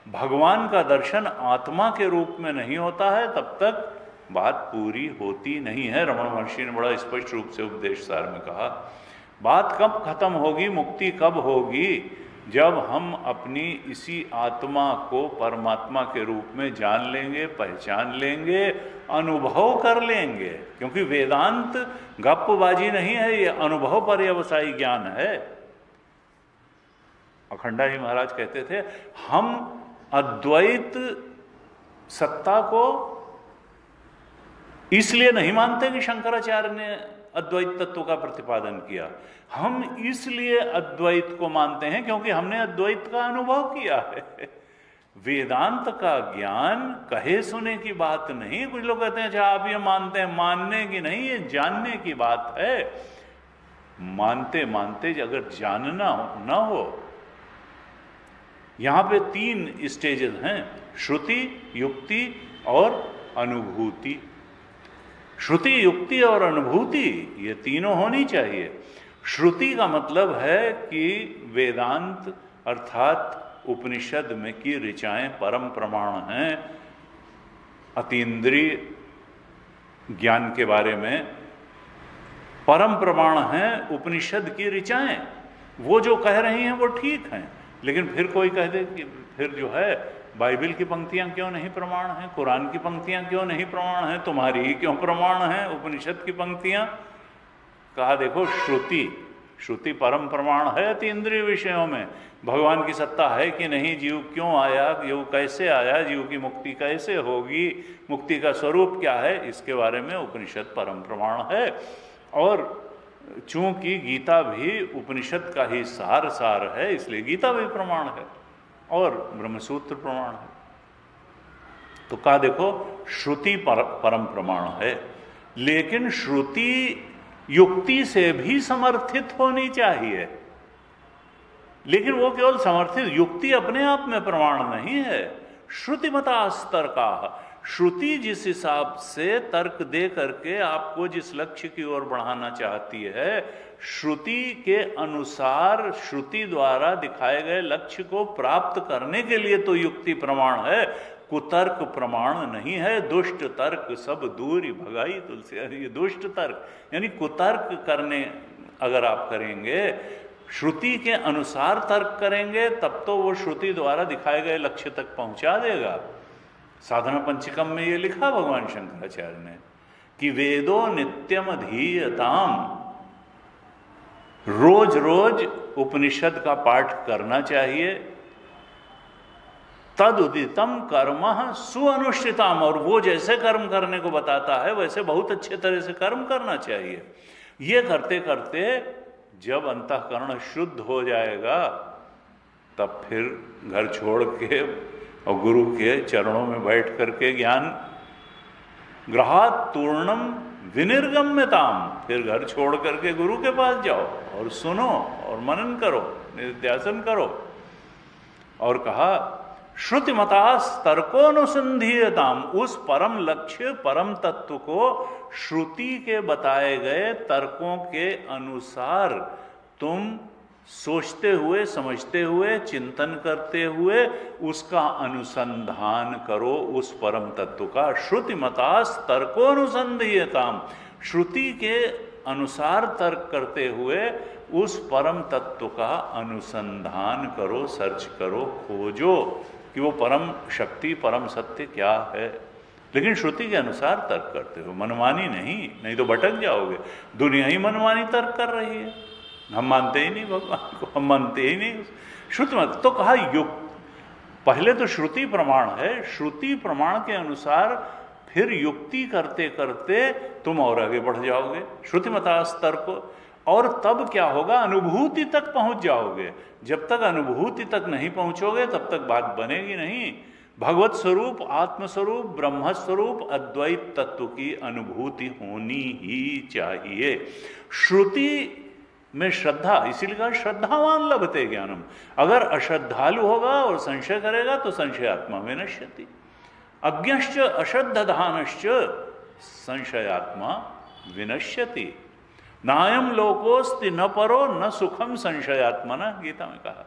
भगवान का दर्शन आत्मा के रूप में नहीं होता है, तब तक बात पूरी होती नहीं है। रमण महर्षि ने बड़ा स्पष्ट रूप से उपदेश सार में कहा, बात कब खत्म होगी, मुक्ति कब होगी, जब हम अपनी इसी आत्मा को परमात्मा के रूप में जान लेंगे, पहचान लेंगे, अनुभव कर लेंगे। क्योंकि वेदांत गप्पबाजी नहीं है, ये अनुभव पर्यवसायी ज्ञान है। अखंडा जी महाराज कहते थे, हम अद्वैत सत्ता को इसलिए नहीं मानते कि शंकराचार्य ने अद्वैत तत्व का प्रतिपादन किया, हम इसलिए अद्वैत को मानते हैं क्योंकि हमने अद्वैत का अनुभव किया है। वेदांत का ज्ञान कहे सुने की बात नहीं। कुछ लोग कहते हैं अच्छा आप ये मानते हैं, मानने की नहीं, ये जानने की बात है। मानते मानते अगर जानना ना हो, यहां पे 3 स्टेजेस हैं, श्रुति, युक्ति और अनुभूति। श्रुति, युक्ति और अनुभूति ये तीनों होनी चाहिए। श्रुति का मतलब है कि वेदांत अर्थात उपनिषद में की ऋचाएं परम प्रमाण हैं। अतीन्द्रिय ज्ञान के बारे में परम प्रमाण हैं उपनिषद की ऋचाएं। वो जो कह रही हैं वो ठीक हैं, लेकिन फिर कोई कह दे कि फिर जो है बाइबल की पंक्तियां क्यों नहीं प्रमाण हैं, कुरान की पंक्तियां क्यों नहीं प्रमाण हैं, तुम्हारी ही क्यों प्रमाण हैं उपनिषद की पंक्तियां। कहा देखो श्रुति परम प्रमाण है अतीन्द्रिय विषयों में। भगवान की सत्ता है कि नहीं, जीव क्यों आया, जीव कैसे आया, जीव की मुक्ति कैसे होगी, मुक्ति का स्वरूप क्या है, इसके बारे में उपनिषद परम प्रमाण है। और चूंकि गीता भी उपनिषद का ही सार है, इसलिए गीता भी प्रमाण है और ब्रह्मसूत्र प्रमाण है। तो कहा देखो श्रुति परम प्रमाण है, लेकिन श्रुति युक्ति से भी समर्थित होनी चाहिए। लेकिन वो केवल समर्थित, युक्ति अपने आप में प्रमाण नहीं है। श्रुति मता स्तर का, श्रुति जिस हिसाब से तर्क दे करके आपको जिस लक्ष्य की ओर बढ़ाना चाहती है, श्रुति के अनुसार श्रुति द्वारा दिखाए गए लक्ष्य को प्राप्त करने के लिए तो युक्ति प्रमाण है, कुतर्क प्रमाण नहीं है। दुष्ट तर्क सब दूर भगाई तुलसी। ये दुष्ट तर्क यानी कुतर्क करने अगर आप करेंगे, श्रुति के अनुसार तर्क करेंगे, तब तो वो श्रुति द्वारा दिखाए गए लक्ष्य तक पहुंचा देगा। साधना पंचकम में ये लिखा भगवान शंकराचार्य ने कि वेदो नित्यम धीयताम, रोज रोज उपनिषद का पाठ करना चाहिए। तद उदितम कर्म सुअनुष्ठिताम, और वो जैसे कर्म करने को बताता है वैसे बहुत अच्छे तरह से कर्म करना चाहिए। ये करते करते जब अंतःकरण शुद्ध हो जाएगा, तब फिर घर छोड़ के और गुरु के चरणों में बैठ करके ज्ञान ग्रहात तूर्णम विनिर्गम्यताम, फिर घर छोड़ करके गुरु के पास जाओ और सुनो और मनन करो, निध्यासन करो। और कहा श्रुतिमतास तर्कोनुसंधीयताम, उस परम लक्ष्य परम तत्व को श्रुति के बताए गए तर्कों के अनुसार तुम सोचते हुए, समझते हुए, चिंतन करते हुए उसका अनुसंधान करो, उस परम तत्व का। श्रुतिमतास तर्कोनुसंधीयताम, श्रुति के अनुसार तर्क करते हुए उस परम तत्व का अनुसंधान करो, सर्च करो, खोजो कि वो परम शक्ति, परम सत्य क्या है। लेकिन श्रुति के अनुसार तर्क करते हो, मनमानी नहीं तो भटक जाओगे। दुनिया ही मनमानी तर्क कर रही है, हम मानते ही नहीं भगवान को, हम मानते ही नहीं श्रुति मत। तो कहा युक्त, पहले तो श्रुति प्रमाण है, श्रुति प्रमाण के अनुसार फिर युक्ति करते करते तुम और आगे बढ़ जाओगे श्रुति मता स्तर को। और तब क्या होगा, अनुभूति तक पहुंच जाओगे। जब तक अनुभूति तक नहीं पहुंचोगे तब तक बात बनेगी नहीं। भगवत स्वरूप, आत्मस्वरूप, ब्रह्म स्वरूप, अद्वैत तत्व की अनुभूति होनी ही चाहिए। श्रुति में श्रद्धा, इसीलिए कहा श्रद्धावान लभते ज्ञानम। अगर अश्रद्धालु होगा और संशय करेगा तो संशयात्मा विनश्यति। अज्ञश्च अश्रद्धानश्च संशयात्मा विनश्यति। नायम लोकोस्ति न परो न सुखम संशयात्मा, ना गीता में कहा।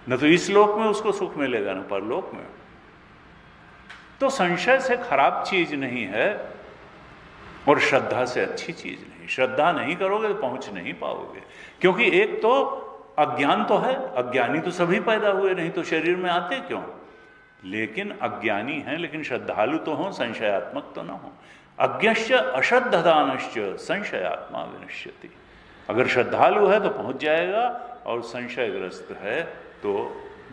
न तो इस लोक में उसको सुख मिलेगा न परलोक में। तो संशय से खराब चीज नहीं है और श्रद्धा से अच्छी चीज नहीं। श्रद्धा नहीं करोगे तो पहुंच नहीं पाओगे, क्योंकि एक तो अज्ञान तो है, अज्ञानी तो सभी पैदा हुए, नहीं तो शरीर में आते क्यों। लेकिन अज्ञानी हैं, लेकिन श्रद्धालु तो हों, संशयात्मक तो ना हो। अज्ञश्च अश्रद्धानश्च संशयात्मा विनश्यति। अगर श्रद्धालु है तो पहुंच जाएगा और संशयग्रस्त है तो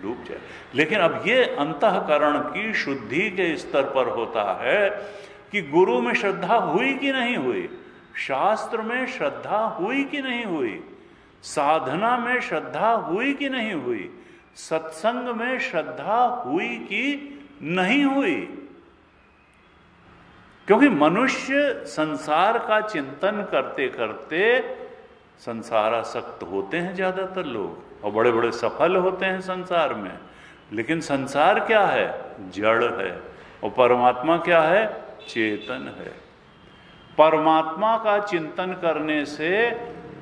डूब जाए। लेकिन अब ये अंतःकरण की शुद्धि के स्तर पर होता है कि गुरु में श्रद्धा हुई कि नहीं हुई, शास्त्र में श्रद्धा हुई कि नहीं हुई, साधना में श्रद्धा हुई कि नहीं हुई, सत्संग में श्रद्धा हुई कि नहीं हुई। क्योंकि मनुष्य संसार का चिंतन करते करते संसारासक्त होते हैं ज्यादातर लोग, और बड़े बड़े सफल होते हैं संसार में। लेकिन संसार क्या है? जड़ है। और परमात्मा क्या है? चेतन है। परमात्मा का चिंतन करने से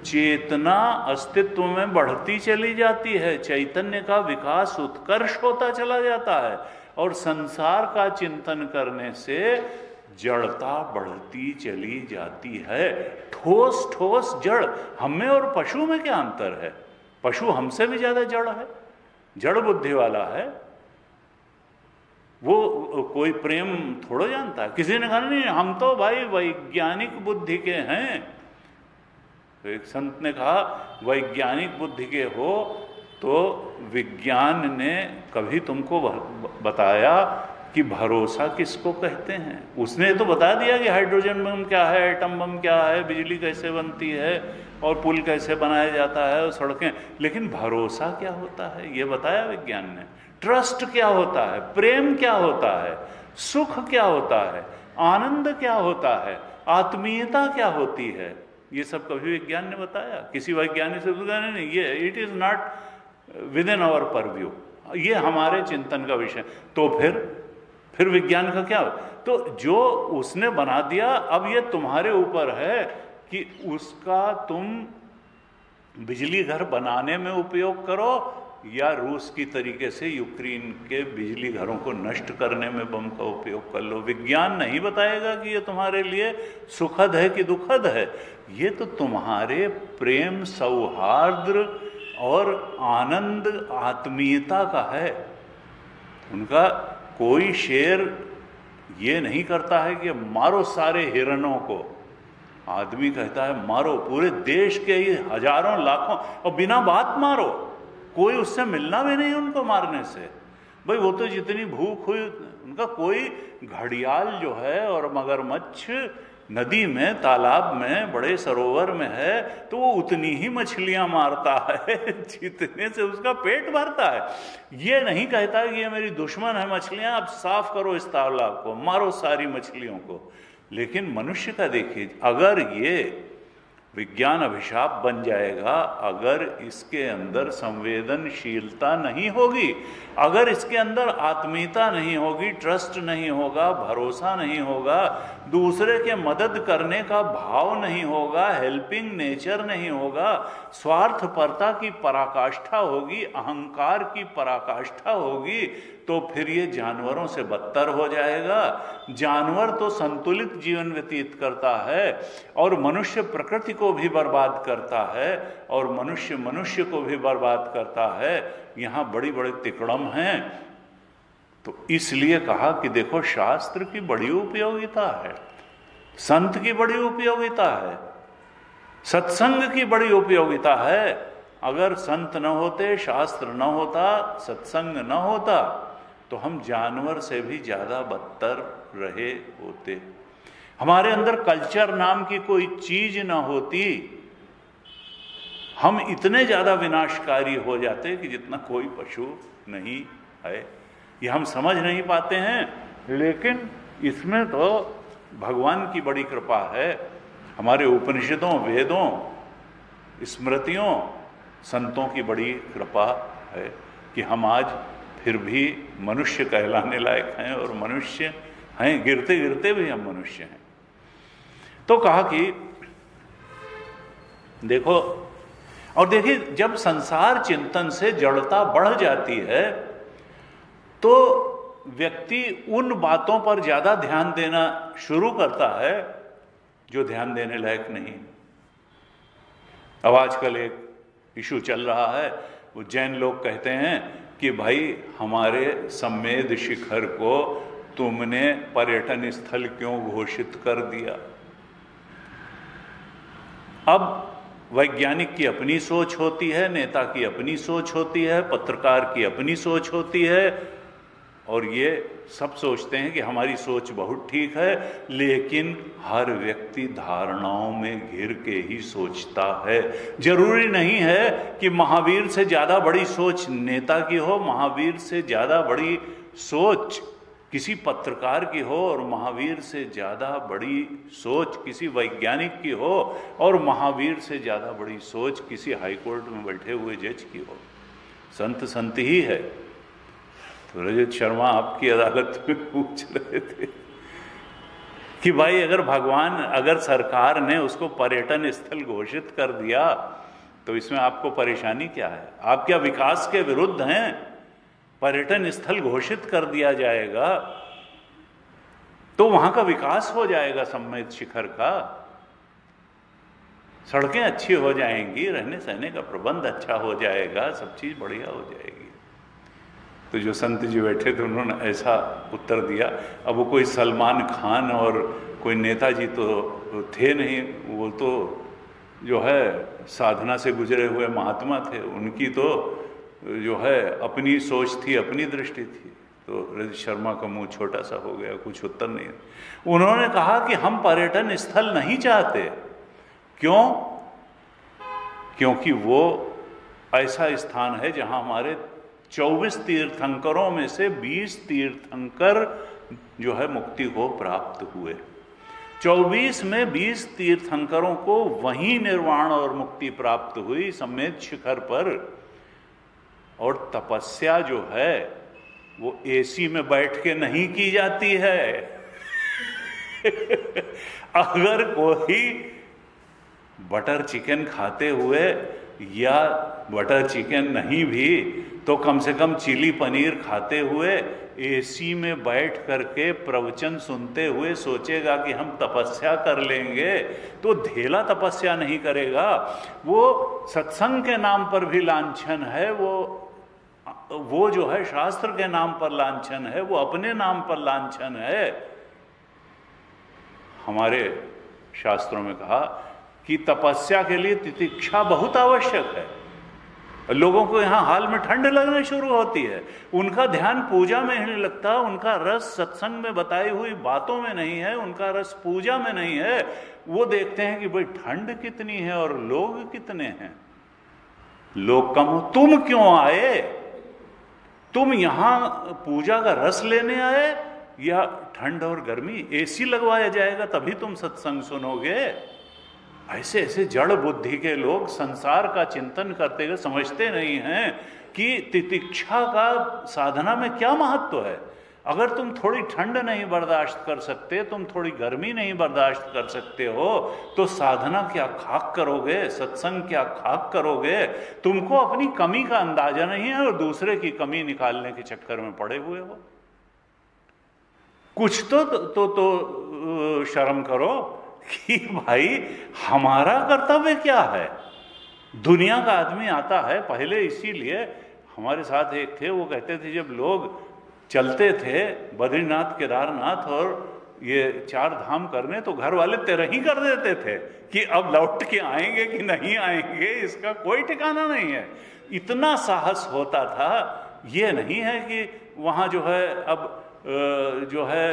चेतना अस्तित्व में बढ़ती चली जाती है, चैतन्य का विकास उत्कर्ष होता चला जाता है। और संसार का चिंतन करने से जड़ता बढ़ती चली जाती है। ठोस ठोस जड़। हम में और पशु में क्या अंतर है? पशु हमसे भी ज्यादा जड़ है, जड़ बुद्धि वाला है। वो कोई प्रेम थोड़ा जानता है। किसी ने कहा नहीं हम तो भाई वैज्ञानिक बुद्धि के हैं। तो एक संत ने कहा वैज्ञानिक बुद्धि के हो तो विज्ञान ने कभी तुमको बताया कि भरोसा किसको कहते हैं? उसने तो बता दिया कि हाइड्रोजन बम क्या है, एटम बम क्या है, बिजली कैसे बनती है, और पुल कैसे बनाया जाता है, और सड़कें। लेकिन भरोसा क्या होता है ये बताया विज्ञान ने। ट्रस्ट क्या होता है, प्रेम क्या होता है, सुख क्या होता है, आनंद क्या होता है, आत्मीयता क्या होती है, ये सब कभी विज्ञान ने बताया? किसी वैज्ञानिक से बताया नहीं। ये it is not within our purview, ये हमारे चिंतन का विषय। तो फिर विज्ञान का क्या? तो जो उसने बना दिया, अब ये तुम्हारे ऊपर है कि उसका तुम बिजली घर बनाने में उपयोग करो या रूस की तरीके से यूक्रेन के बिजली घरों को नष्ट करने में बम का उपयोग कर लो। विज्ञान नहीं बताएगा कि ये तुम्हारे लिए सुखद है कि दुखद है। ये तो तुम्हारे प्रेम, सौहार्द और आनंद, आत्मीयता का है। उनका कोई शेर ये नहीं करता है कि मारो सारे हिरणों को। आदमी कहता है मारो पूरे देश के ही हजारों लाखों, और बिना बात मारो। कोई उससे मिलना भी नहीं उनको मारने से। भाई वो तो जितनी भूख हुई, उनका कोई घड़ियाल जो है और मगरमच्छ नदी में, तालाब में, बड़े सरोवर में है तो वो उतनी ही मछलियां मारता है जितने से उसका पेट भरता है। ये नहीं कहता कि ये मेरी दुश्मन है मछलियां, अब साफ करो इस तालाब को, मारो सारी मछलियों को। लेकिन मनुष्य का देखिए, अगर ये विज्ञान अभिशाप बन जाएगा, अगर इसके अंदर संवेदनशीलता नहीं होगी, अगर इसके अंदर आत्मीयता नहीं होगी, ट्रस्ट नहीं होगा, भरोसा नहीं होगा, दूसरे के मदद करने का भाव नहीं होगा, हेल्पिंग नेचर नहीं होगा, स्वार्थपरता की पराकाष्ठा होगी, अहंकार की पराकाष्ठा होगी, तो फिर ये जानवरों से बदतर हो जाएगा। जानवर तो संतुलित जीवन व्यतीत करता है और मनुष्य प्रकृति को भी बर्बाद करता है और मनुष्य मनुष्य को भी बर्बाद करता है। यहाँ बड़ी बड़ी तिकड़म हैं। तो इसलिए कहा कि देखो शास्त्र की बड़ी उपयोगिता है, संत की बड़ी उपयोगिता है, सत्संग की बड़ी उपयोगिता है। अगर संत न होते, शास्त्र न होता, सत्संग न होता तो हम जानवर से भी ज्यादा बदतर रहे होते। हमारे अंदर कल्चर नाम की कोई चीज न होती, हम इतने ज्यादा विनाशकारी हो जाते कि जितना कोई पशु नहीं है। ये हम समझ नहीं पाते हैं, लेकिन इसमें तो भगवान की बड़ी कृपा है। हमारे उपनिषदों, वेदों, स्मृतियों, संतों की बड़ी कृपा है कि हम आज फिर भी मनुष्य कहलाने लायक हैं और मनुष्य हैं, गिरते गिरते भी हम मनुष्य हैं। तो कहा कि देखो, और देखिए जब संसार चिंतन से जड़ता बढ़ जाती है तो व्यक्ति उन बातों पर ज्यादा ध्यान देना शुरू करता है जो ध्यान देने लायक नहीं। अब आजकल एक इशू चल रहा है, वो जैन लोग कहते हैं कि भाई हमारे सम्मेद शिखर को तुमने पर्यटन स्थल क्यों घोषित कर दिया। अब वैज्ञानिक की अपनी सोच होती है, नेता की अपनी सोच होती है, पत्रकार की अपनी सोच होती है, और ये सब सोचते हैं कि हमारी सोच बहुत ठीक है, लेकिन हर व्यक्ति धारणाओं में घिर के ही सोचता है। जरूरी नहीं है कि महावीर से ज़्यादा बड़ी सोच नेता की हो, महावीर से ज़्यादा बड़ी सोच किसी पत्रकार की हो, और महावीर से ज़्यादा बड़ी सोच किसी वैज्ञानिक की हो, और महावीर से ज़्यादा बड़ी सोच किसी हाईकोर्ट में बैठे हुए जज की हो। संत संत ही है। तो रजत शर्मा आपकी अदालत में पूछ रहे थे कि भाई अगर सरकार ने उसको पर्यटन स्थल घोषित कर दिया तो इसमें आपको परेशानी क्या है? आप क्या विकास के विरुद्ध हैं? पर्यटन स्थल घोषित कर दिया जाएगा तो वहां का विकास हो जाएगा, सम्मेद शिखर का, सड़कें अच्छी हो जाएंगी, रहने सहने का प्रबंध अच्छा हो जाएगा, सब चीज बढ़िया हो जाएगी। तो जो संत जी बैठे थे उन्होंने ऐसा उत्तर दिया। अब वो कोई सलमान खान और कोई नेताजी तो थे नहीं, वो तो जो है साधना से गुजरे हुए महात्मा थे, उनकी तो जो है अपनी सोच थी, अपनी दृष्टि थी। तो रजत शर्मा का मुंह छोटा सा हो गया, कुछ उत्तर नहीं। उन्होंने कहा कि हम पर्यटन स्थल नहीं चाहते। क्यों? क्योंकि वो ऐसा स्थान है जहां हमारे 24 तीर्थंकरों में से 20 तीर्थंकर जो है मुक्ति को प्राप्त हुए। 24 में 20 तीर्थंकरों को वहीं निर्वाण और मुक्ति प्राप्त हुई, सम्मेद शिखर पर। और तपस्या जो है वो एसी में बैठ के नहीं की जाती है। अगर कोई बटर चिकन खाते हुए या बटर चिकन नहीं भी तो कम से कम चिली पनीर खाते हुए एसी में बैठ करके प्रवचन सुनते हुए सोचेगा कि हम तपस्या कर लेंगे, तो धेला तपस्या नहीं करेगा। वो सत्संग के नाम पर भी लांछन है, वो जो है शास्त्र के नाम पर लांछन है, वो अपने नाम पर लांछन है। हमारे शास्त्रों में कहा कि तपस्या के लिए तितिक्षा बहुत आवश्यक है। लोगों को यहाँ हाल में ठंड लगने शुरू होती है, उनका ध्यान पूजा में ही नहीं लगता, उनका रस सत्संग में बताई हुई बातों में नहीं है, उनका रस पूजा में नहीं है। वो देखते हैं कि भाई ठंड कितनी है और लोग कितने हैं, लोग कम हो, तुम क्यों आए? तुम यहां पूजा का रस लेने आए या ठंड और गर्मी? एसी लगवाया जाएगा तभी तुम सत्संग सुनोगे। ऐसे ऐसे जड़ बुद्धि के लोग संसार का चिंतन करते हुए समझते नहीं हैं कि तितिक्षा का साधना में क्या महत्व है। अगर तुम थोड़ी ठंड नहीं बर्दाश्त कर सकते, तुम थोड़ी गर्मी नहीं बर्दाश्त कर सकते हो, तो साधना क्या खाक करोगे, सत्संग क्या खाक करोगे? तुमको अपनी कमी का अंदाजा नहीं है और दूसरे की कमी निकालने के चक्कर में पड़े हुए हो। कुछ तो शर्म करो कि भाई हमारा कर्तव्य क्या है। दुनिया का आदमी आता है पहले, इसीलिए हमारे साथ एक थे, वो कहते थे जब लोग चलते थे बद्रीनाथ केदारनाथ और ये 4 धाम करने, तो घर वाले तेरा ही कर देते थे कि अब लौट के आएंगे कि नहीं आएंगे इसका कोई ठिकाना नहीं है। इतना साहस होता था। ये नहीं है कि वहाँ जो है अब जो है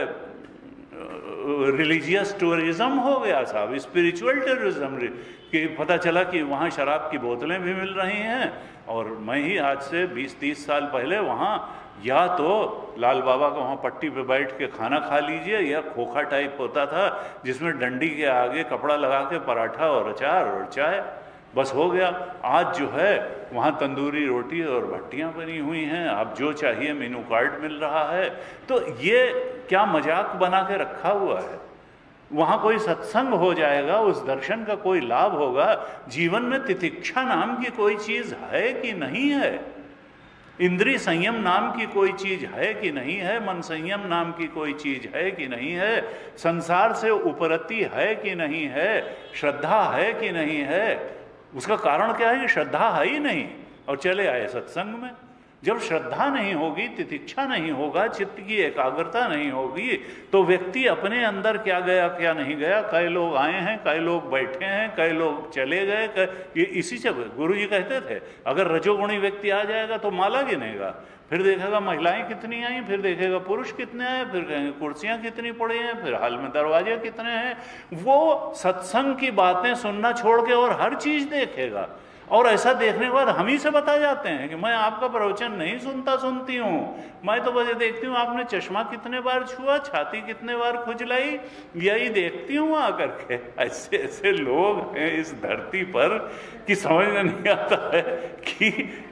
रिलीजियस टूरिज्म हो गया साहब, स्पिरिचुअल टूरिज्म, कि पता चला कि वहाँ शराब की बोतलें भी मिल रही हैं। और मैं ही आज से 20-30 साल पहले वहाँ या तो लाल बाबा का वहाँ पट्टी पे बैठ के खाना खा लीजिए, या खोखा टाइप होता था जिसमें डंडी के आगे कपड़ा लगा के पराठा और अचार और चाय, बस हो गया। आज जो है वहाँ तंदूरी रोटी और भट्टियाँ बनी हुई हैं, आप जो चाहिए मेनू कार्ड मिल रहा है। तो ये क्या मजाक बना के रखा हुआ है? वहाँ कोई सत्संग हो जाएगा, उस दर्शन का कोई लाभ होगा। जीवन में तितिक्षा नाम की कोई चीज़ है कि नहीं है? इंद्रिय संयम नाम की कोई चीज है कि नहीं है? मन संयम नाम की कोई चीज है कि नहीं है? संसार से उपरति है कि नहीं है? श्रद्धा है कि नहीं है? उसका कारण क्या है कि श्रद्धा है ही नहीं और चले आए सत्संग में। जब श्रद्धा नहीं होगी, तितिक्षा नहीं होगा, चित्त की एकाग्रता नहीं होगी, तो व्यक्ति अपने अंदर क्या गया क्या नहीं गया, कई लोग आए हैं, कई लोग बैठे हैं, कई लोग चले गए, ये इसी से गुरु जी कहते थे अगर रजोगुणी व्यक्ति आ जाएगा तो माला गिनेगा, फिर देखेगा महिलाएं कितनी आई, फिर देखेगा पुरुष कितने आए, फिर कहेंगे कुर्सियां कितनी पड़ी हैं, फिर हाल में दरवाजे कितने हैं। वो सत्संग की बातें सुनना छोड़ के और हर चीज देखेगा। और ऐसा देखने के बाद हम ही से बता जाते हैं कि मैं आपका प्रवचन नहीं सुनती हूँ, मैं तो बस देखती हूँ आपने चश्मा कितने बार छुआ, छाती कितने बार खुजलाई, यही देखती हूँ आकर के। ऐसे ऐसे लोग हैं इस धरती पर कि समझ में नहीं आता है कि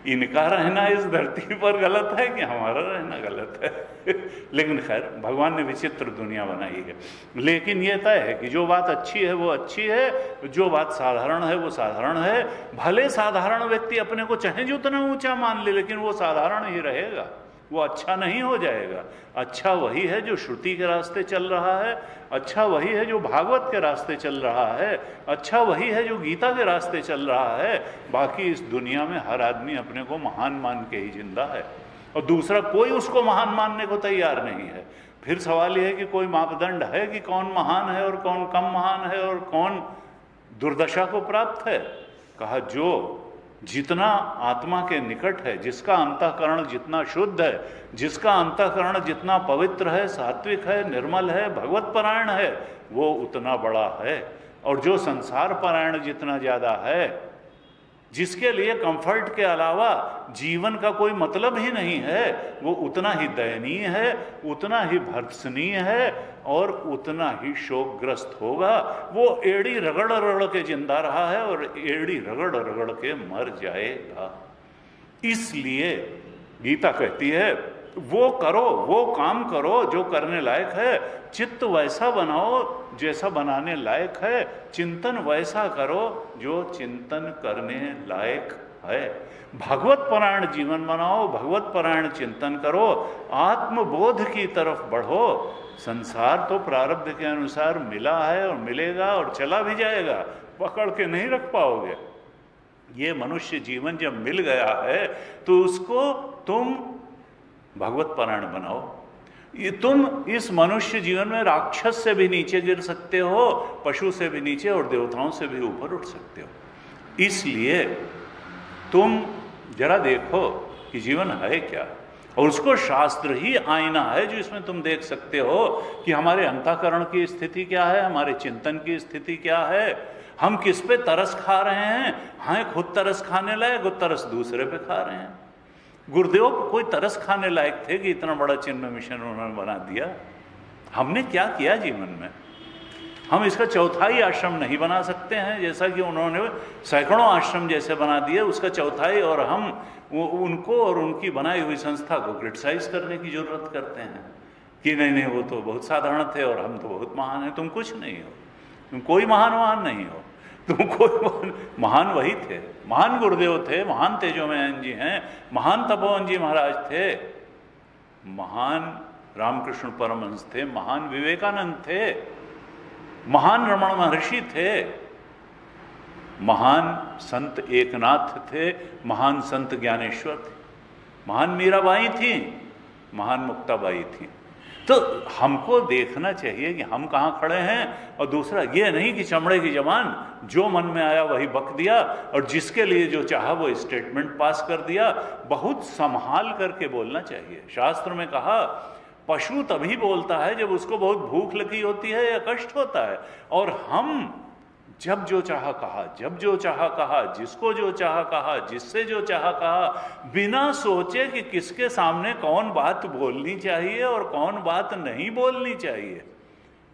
इनका रहना इस धरती पर गलत है कि हमारा रहना गलत है। लेकिन खैर भगवान ने विचित्र दुनिया बनाई है। लेकिन यह तय है कि जो बात अच्छी है वो अच्छी है, जो बात साधारण है वो साधारण है। भले साधारण व्यक्ति अपने को चाहे जितना ऊंचा मान ले, लेकिन वो साधारण ही रहेगा, वो अच्छा नहीं हो जाएगा। अच्छा वही है जो श्रुति के रास्ते चल रहा है, अच्छा वही है जो भागवत के रास्ते चल रहा है, अच्छा वही है जो गीता के रास्ते चल रहा है। बाकी इस दुनिया में हर आदमी अपने को महान मान के ही जिंदा है और दूसरा कोई उसको महान मानने को तैयार नहीं है। फिर सवाल यह है कि कोई मापदंड है कि कौन महान है और कौन कम महान है और कौन दुर्दशा को प्राप्त है। कहा जो जितना आत्मा के निकट है, जिसका अंतःकरण जितना शुद्ध है, जिसका अंतःकरण जितना पवित्र है, सात्विक है, निर्मल है, भगवत परायण है, वो उतना बड़ा है। और जो संसार परायण जितना ज्यादा है, जिसके लिए कंफर्ट के अलावा जीवन का कोई मतलब ही नहीं है, वो उतना ही दयनीय है, उतना ही भर्त्सनीय है और उतना ही शोकग्रस्त होगा। वो एड़ी रगड़ रगड़ के जिंदा रहा है और एड़ी रगड़ रगड़ के मर जाएगा। इसलिए गीता कहती है वो करो, वो काम करो जो करने लायक है, चित्त वैसा बनाओ जैसा बनाने लायक है, चिंतन वैसा करो जो चिंतन करने लायक है। भगवत परायण जीवन बनाओ, भगवत परायण चिंतन करो, आत्मबोध की तरफ बढ़ो। संसार तो प्रारब्ध के अनुसार मिला है और मिलेगा और चला भी जाएगा, पकड़ के नहीं रख पाओगे। ये मनुष्य जीवन जब मिल गया है तो उसको तुम भगवत परायण बनाओ। ये तुम इस मनुष्य जीवन में राक्षस से भी नीचे गिर सकते हो, पशु से भी नीचे और देवताओं से भी ऊपर उठ सकते हो। इसलिए तुम जरा देखो कि जीवन है क्या, और उसको शास्त्र ही आईना है जो इसमें तुम देख सकते हो कि हमारे अंतःकरण की स्थिति क्या है, हमारे चिंतन की स्थिति क्या है, हम किस पे तरस खा रहे हैं। हाँ, खुद तरस खाने लायक और तरस दूसरे पे खा रहे हैं। गुरुदेव कोई तरस खाने लायक थे कि इतना बड़ा चिन्मय मिशन उन्होंने बना दिया। हमने क्या किया जीवन में? हम इसका चौथाई आश्रम नहीं बना सकते हैं, जैसा कि उन्होंने सैकड़ों आश्रम जैसे बना दिए, उसका चौथाई, और हम उनको और उनकी बनाई हुई संस्था को क्रिटिसाइज करने की जरूरत करते हैं कि नहीं नहीं वो तो बहुत साधारण थे और हम तो बहुत महान हैं। तुम कुछ नहीं हो, तुम कोई महान नहीं हो, तुम कोई महान वही थे। महान गुरुदेव थे, महान तेजोमयन जी हैं, महान तपोवन जी महाराज थे, महान रामकृष्ण परमहंस थे, महान विवेकानंद थे, महान रमण महर्षि थे, महान संत एकनाथ थे, महान संत ज्ञानेश्वर थे, महान मीराबाई थी, महान मुक्ताबाई थी। तो हमको देखना चाहिए कि हम कहाँ खड़े हैं। और दूसरा ये नहीं कि चमड़े की जबान जो मन में आया वही बक दिया और जिसके लिए जो चाहा वो स्टेटमेंट पास कर दिया। बहुत संभाल करके बोलना चाहिए। शास्त्र में कहा पशु तभी बोलता है जब उसको बहुत भूख लगी होती है या कष्ट होता है, और हम जब जो चाहा कहा, जब जो चाहा कहा, जिसको जो चाहा कहा, जिससे जो चाहा कहा, बिना सोचे कि किसके सामने कौन बात बोलनी चाहिए और कौन बात नहीं बोलनी चाहिए।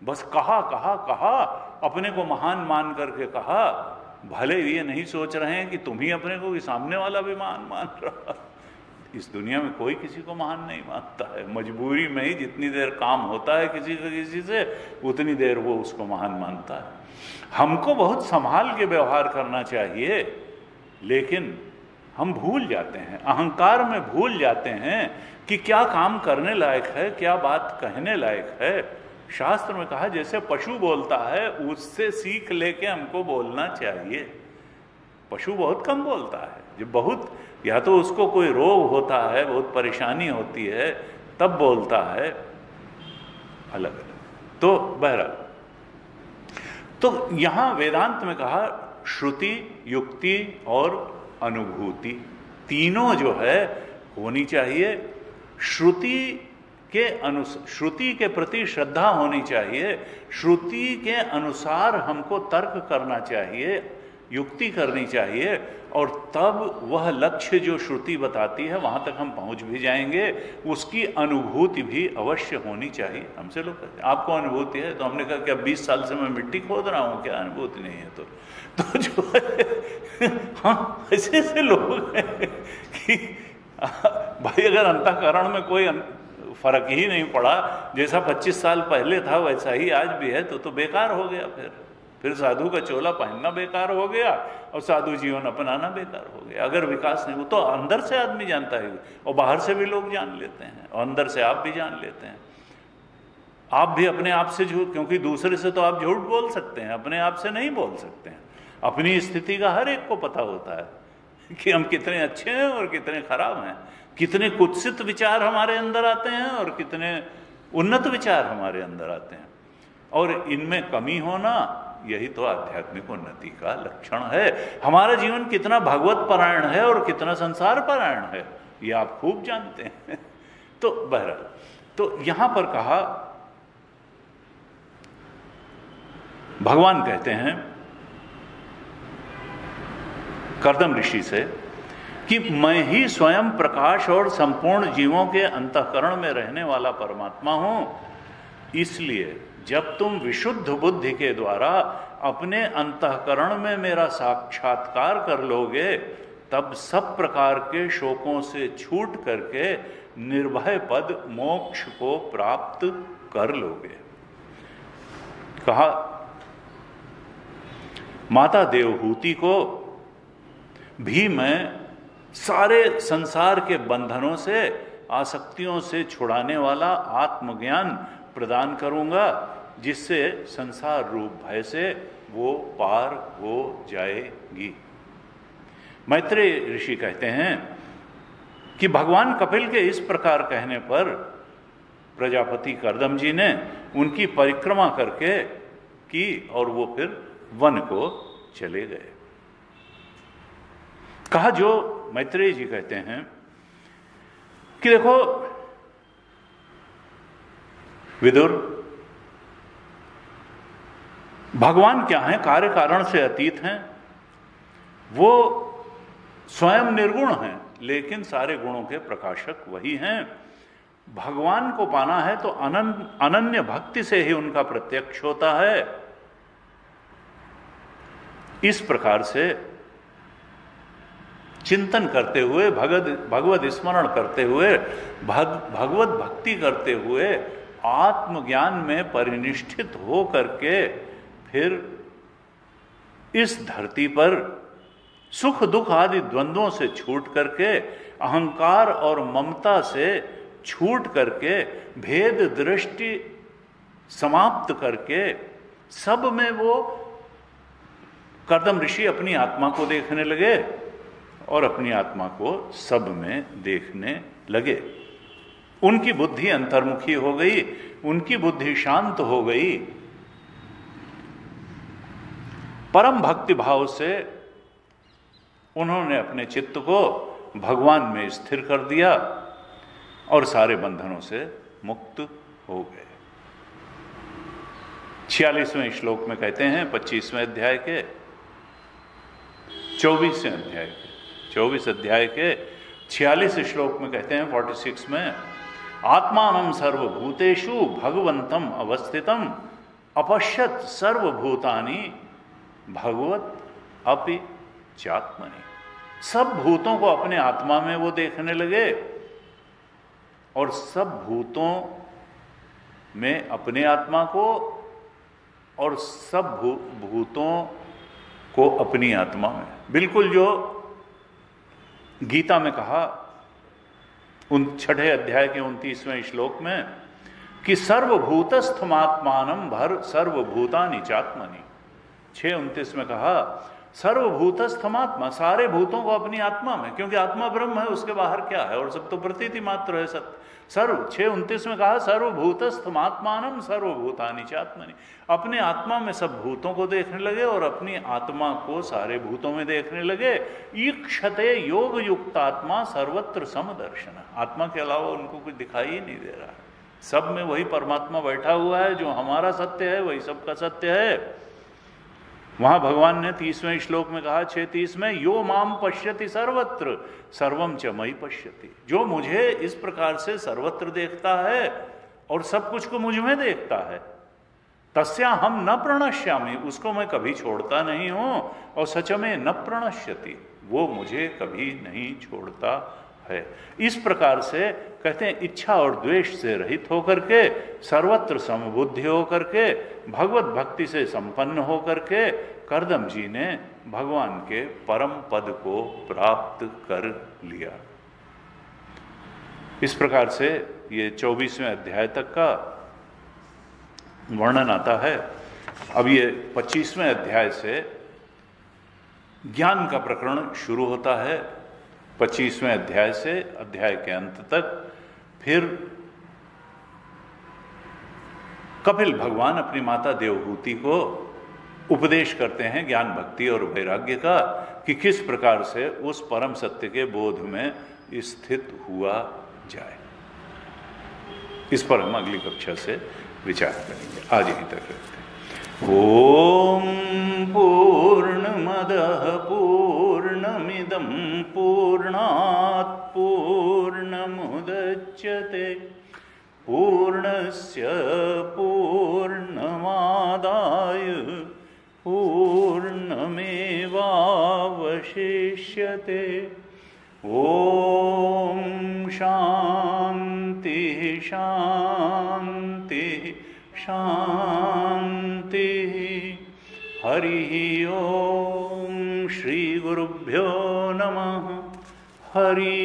बस कहा कहा कहा, अपने को महान मान करके कहा। भले ये नहीं सोच रहे हैं कि तुम ही अपने को, कि सामने वाला भी महान मान रहा। इस दुनिया में कोई किसी को महान नहीं मानता है। मजबूरी में ही जितनी देर काम होता है किसी का किसी से, उतनी देर वो उसको महान मानता है। हमको बहुत संभाल के व्यवहार करना चाहिए, लेकिन हम भूल जाते हैं, अहंकार में भूल जाते हैं कि क्या काम करने लायक है, क्या बात कहने लायक है। शास्त्र में कहा जैसे पशु बोलता है उससे सीख लेके हमको बोलना चाहिए। पशु बहुत कम बोलता है, जब बहुत या तो उसको कोई रोग होता है, बहुत परेशानी होती है, तब बोलता है, अलग अलग। तो बहरहाल, तो यहां वेदांत में कहा श्रुति, युक्ति और अनुभूति तीनों जो है होनी चाहिए। श्रुति के प्रति श्रद्धा होनी चाहिए, श्रुति के अनुसार हमको तर्क करना चाहिए, युक्ति करनी चाहिए, और तब वह लक्ष्य जो श्रुति बताती है वहां तक हम पहुंच भी जाएंगे। उसकी अनुभूति भी अवश्य होनी चाहिए। हमसे लोग कहते हैं आपको अनुभूति है, तो हमने कहा कि अब 20 साल से मैं मिट्टी खोद रहा हूं, क्या अनुभूति नहीं है? तो जो है हाँ, ऐसे ऐसे लोग हैं कि भाई अगर अंतःकरण में कोई फर्क ही नहीं पड़ा, जैसा 25 साल पहले था वैसा ही आज भी है, तो बेकार हो गया। फिर साधु का चोला पहनना बेकार हो गया और साधु जीवन अपनाना बेकार हो गया। अगर विकास नहीं हो तो अंदर से आदमी जानता है, और बाहर से भी लोग जान लेते हैं, और अंदर से आप भी जान लेते हैं। आप भी अपने आप से झूठ, क्योंकि दूसरे से तो आप झूठ बोल सकते हैं, अपने आप से नहीं बोल सकते हैं। अपनी स्थिति का हर एक को पता होता है कि हम कितने अच्छे हैं और कितने खराब हैं, कितने कुत्सित विचार हमारे अंदर आते हैं और कितने उन्नत विचार हमारे अंदर आते हैं। और इनमें कमी होना, यही तो आध्यात्मिक उन्नति का लक्षण है। हमारा जीवन कितना भगवत परायण है और कितना संसार परायण है, ये आप खूब जानते हैं। तो बहरहाल, तो यहां पर कहा, भगवान कहते हैं कर्दम ऋषि से कि मैं ही स्वयं प्रकाश और संपूर्ण जीवों के अंतःकरण में रहने वाला परमात्मा हूं। इसलिए जब तुम विशुद्ध बुद्धि के द्वारा अपने अंतःकरण में मेरा साक्षात्कार कर लोगे, तब सब प्रकार के शोकों से छूट करके निर्भय पद मोक्ष को प्राप्त कर लोगे। कहा, माता देवहूति को भी मैं सारे संसार के बंधनों से, आसक्तियों से छुड़ाने वाला आत्मज्ञान प्रदान करूंगा, जिससे संसार रूप भय से वो पार हो जाएगी। मैत्रेय ऋषि कहते हैं कि भगवान कपिल के इस प्रकार कहने पर प्रजापति कर्दम जी ने उनकी परिक्रमा करके की और वो फिर वन को चले गए। कहा, जो मैत्रेय जी कहते हैं कि देखो विदुर, भगवान क्या है? कार्य कारण से अतीत हैं, वो स्वयं निर्गुण हैं, लेकिन सारे गुणों के प्रकाशक वही हैं। भगवान को पाना है तो अनन्य भक्ति से ही उनका प्रत्यक्ष होता है। इस प्रकार से चिंतन करते हुए, भगवत स्मरण करते हुए, भगवत भक्ति करते हुए, आत्मज्ञान में परिनिष्ठित हो करके फिर इस धरती पर सुख दुख आदि द्वंद्वों से छूट करके, अहंकार और ममता से छूट करके, भेद दृष्टि समाप्त करके, सब में वो कर्दम ऋषि अपनी आत्मा को देखने लगे और अपनी आत्मा को सब में देखने लगे। उनकी बुद्धि अंतर्मुखी हो गई, उनकी बुद्धि शांत हो गई। परम भक्ति भाव से उन्होंने अपने चित्त को भगवान में स्थिर कर दिया और सारे बंधनों से मुक्त हो गए। 46वें श्लोक में कहते हैं, 25वें अध्याय के 24वें अध्याय के 24 अध्याय के 46 श्लोक में कहते हैं, 46 में, आत्मानं सर्वभूतेषु भगवंतम अवस्थितम अपश्यत सर्वभूतानि भगवत अपि चात्मनि। सब भूतों को अपने आत्मा में वो देखने लगे और सब भूतों में अपने आत्मा को और सब भूतों को अपनी आत्मा में। बिल्कुल जो गीता में कहा 6 अध्याय के 29वें श्लोक में कि सर्वभूतस्थमात्मानं भर सर्वभूतानि चात्मनि। 6:29 में कहा, सर्वभूतस्थमात्मा, सारे भूतों को अपनी आत्मा में, क्योंकि आत्मा ब्रह्म है, उसके बाहर क्या है, और सब तो प्रतीति मात्र है सत्य। 6:29 में कहा सर्वभूतस्थमात्मानम सर्वभूतानि च आत्मनि, अपने आत्मा में सब भूतों को देखने लगे और अपनी आत्मा को सारे भूतों में देखने लगे। ईक्षते योग युक्त आत्मा सर्वत्र समदर्शन, आत्मा के अलावा उनको कुछ दिखाई ही नहीं दे रहा है, सब में वही परमात्मा बैठा हुआ है, जो हमारा सत्य है वही सबका सत्य है। वहां भगवान ने 30वें श्लोक में कहा 6:30 में, यो माम पश्यति सर्वत्र सर्वम च मयि पश्यति, जो मुझे इस प्रकार से सर्वत्र देखता है और सब कुछ को मुझ में देखता है, तस्या हम न प्रणश्यामि, उसको मैं कभी छोड़ता नहीं हूं, और सच में न प्रणश्यति, वो मुझे कभी नहीं छोड़ता है। इस प्रकार से कहते हैं इच्छा और द्वेष से रहित होकर के, सर्वत्र समबुद्धि होकर के, भगवत भक्ति से संपन्न होकर के करदम जी ने भगवान के परम पद को प्राप्त कर लिया। इस प्रकार से ये 24वें अध्याय तक का वर्णन आता है। अब ये 25वें अध्याय से ज्ञान का प्रकरण शुरू होता है। 25वें अध्याय से अध्याय के अंत तक फिर कपिल भगवान अपनी माता देवहूति को उपदेश करते हैं ज्ञान भक्ति और वैराग्य का, कि किस प्रकार से उस परम सत्य के बोध में स्थित हुआ जाए। इस पर हम अगली कक्षा से विचार करेंगे। आज यहीं तक रखते हैं। ओम पूर्णमदः पूर्णमिदं पूर्णात् पूर्णमुदच्यते पूर्णस्य पूर्णमादाय पूर्णमेवावशिष्यते। ओम शांति शांति शांति। हरि ओम। श्री गुरुभ्यो नमः। हरि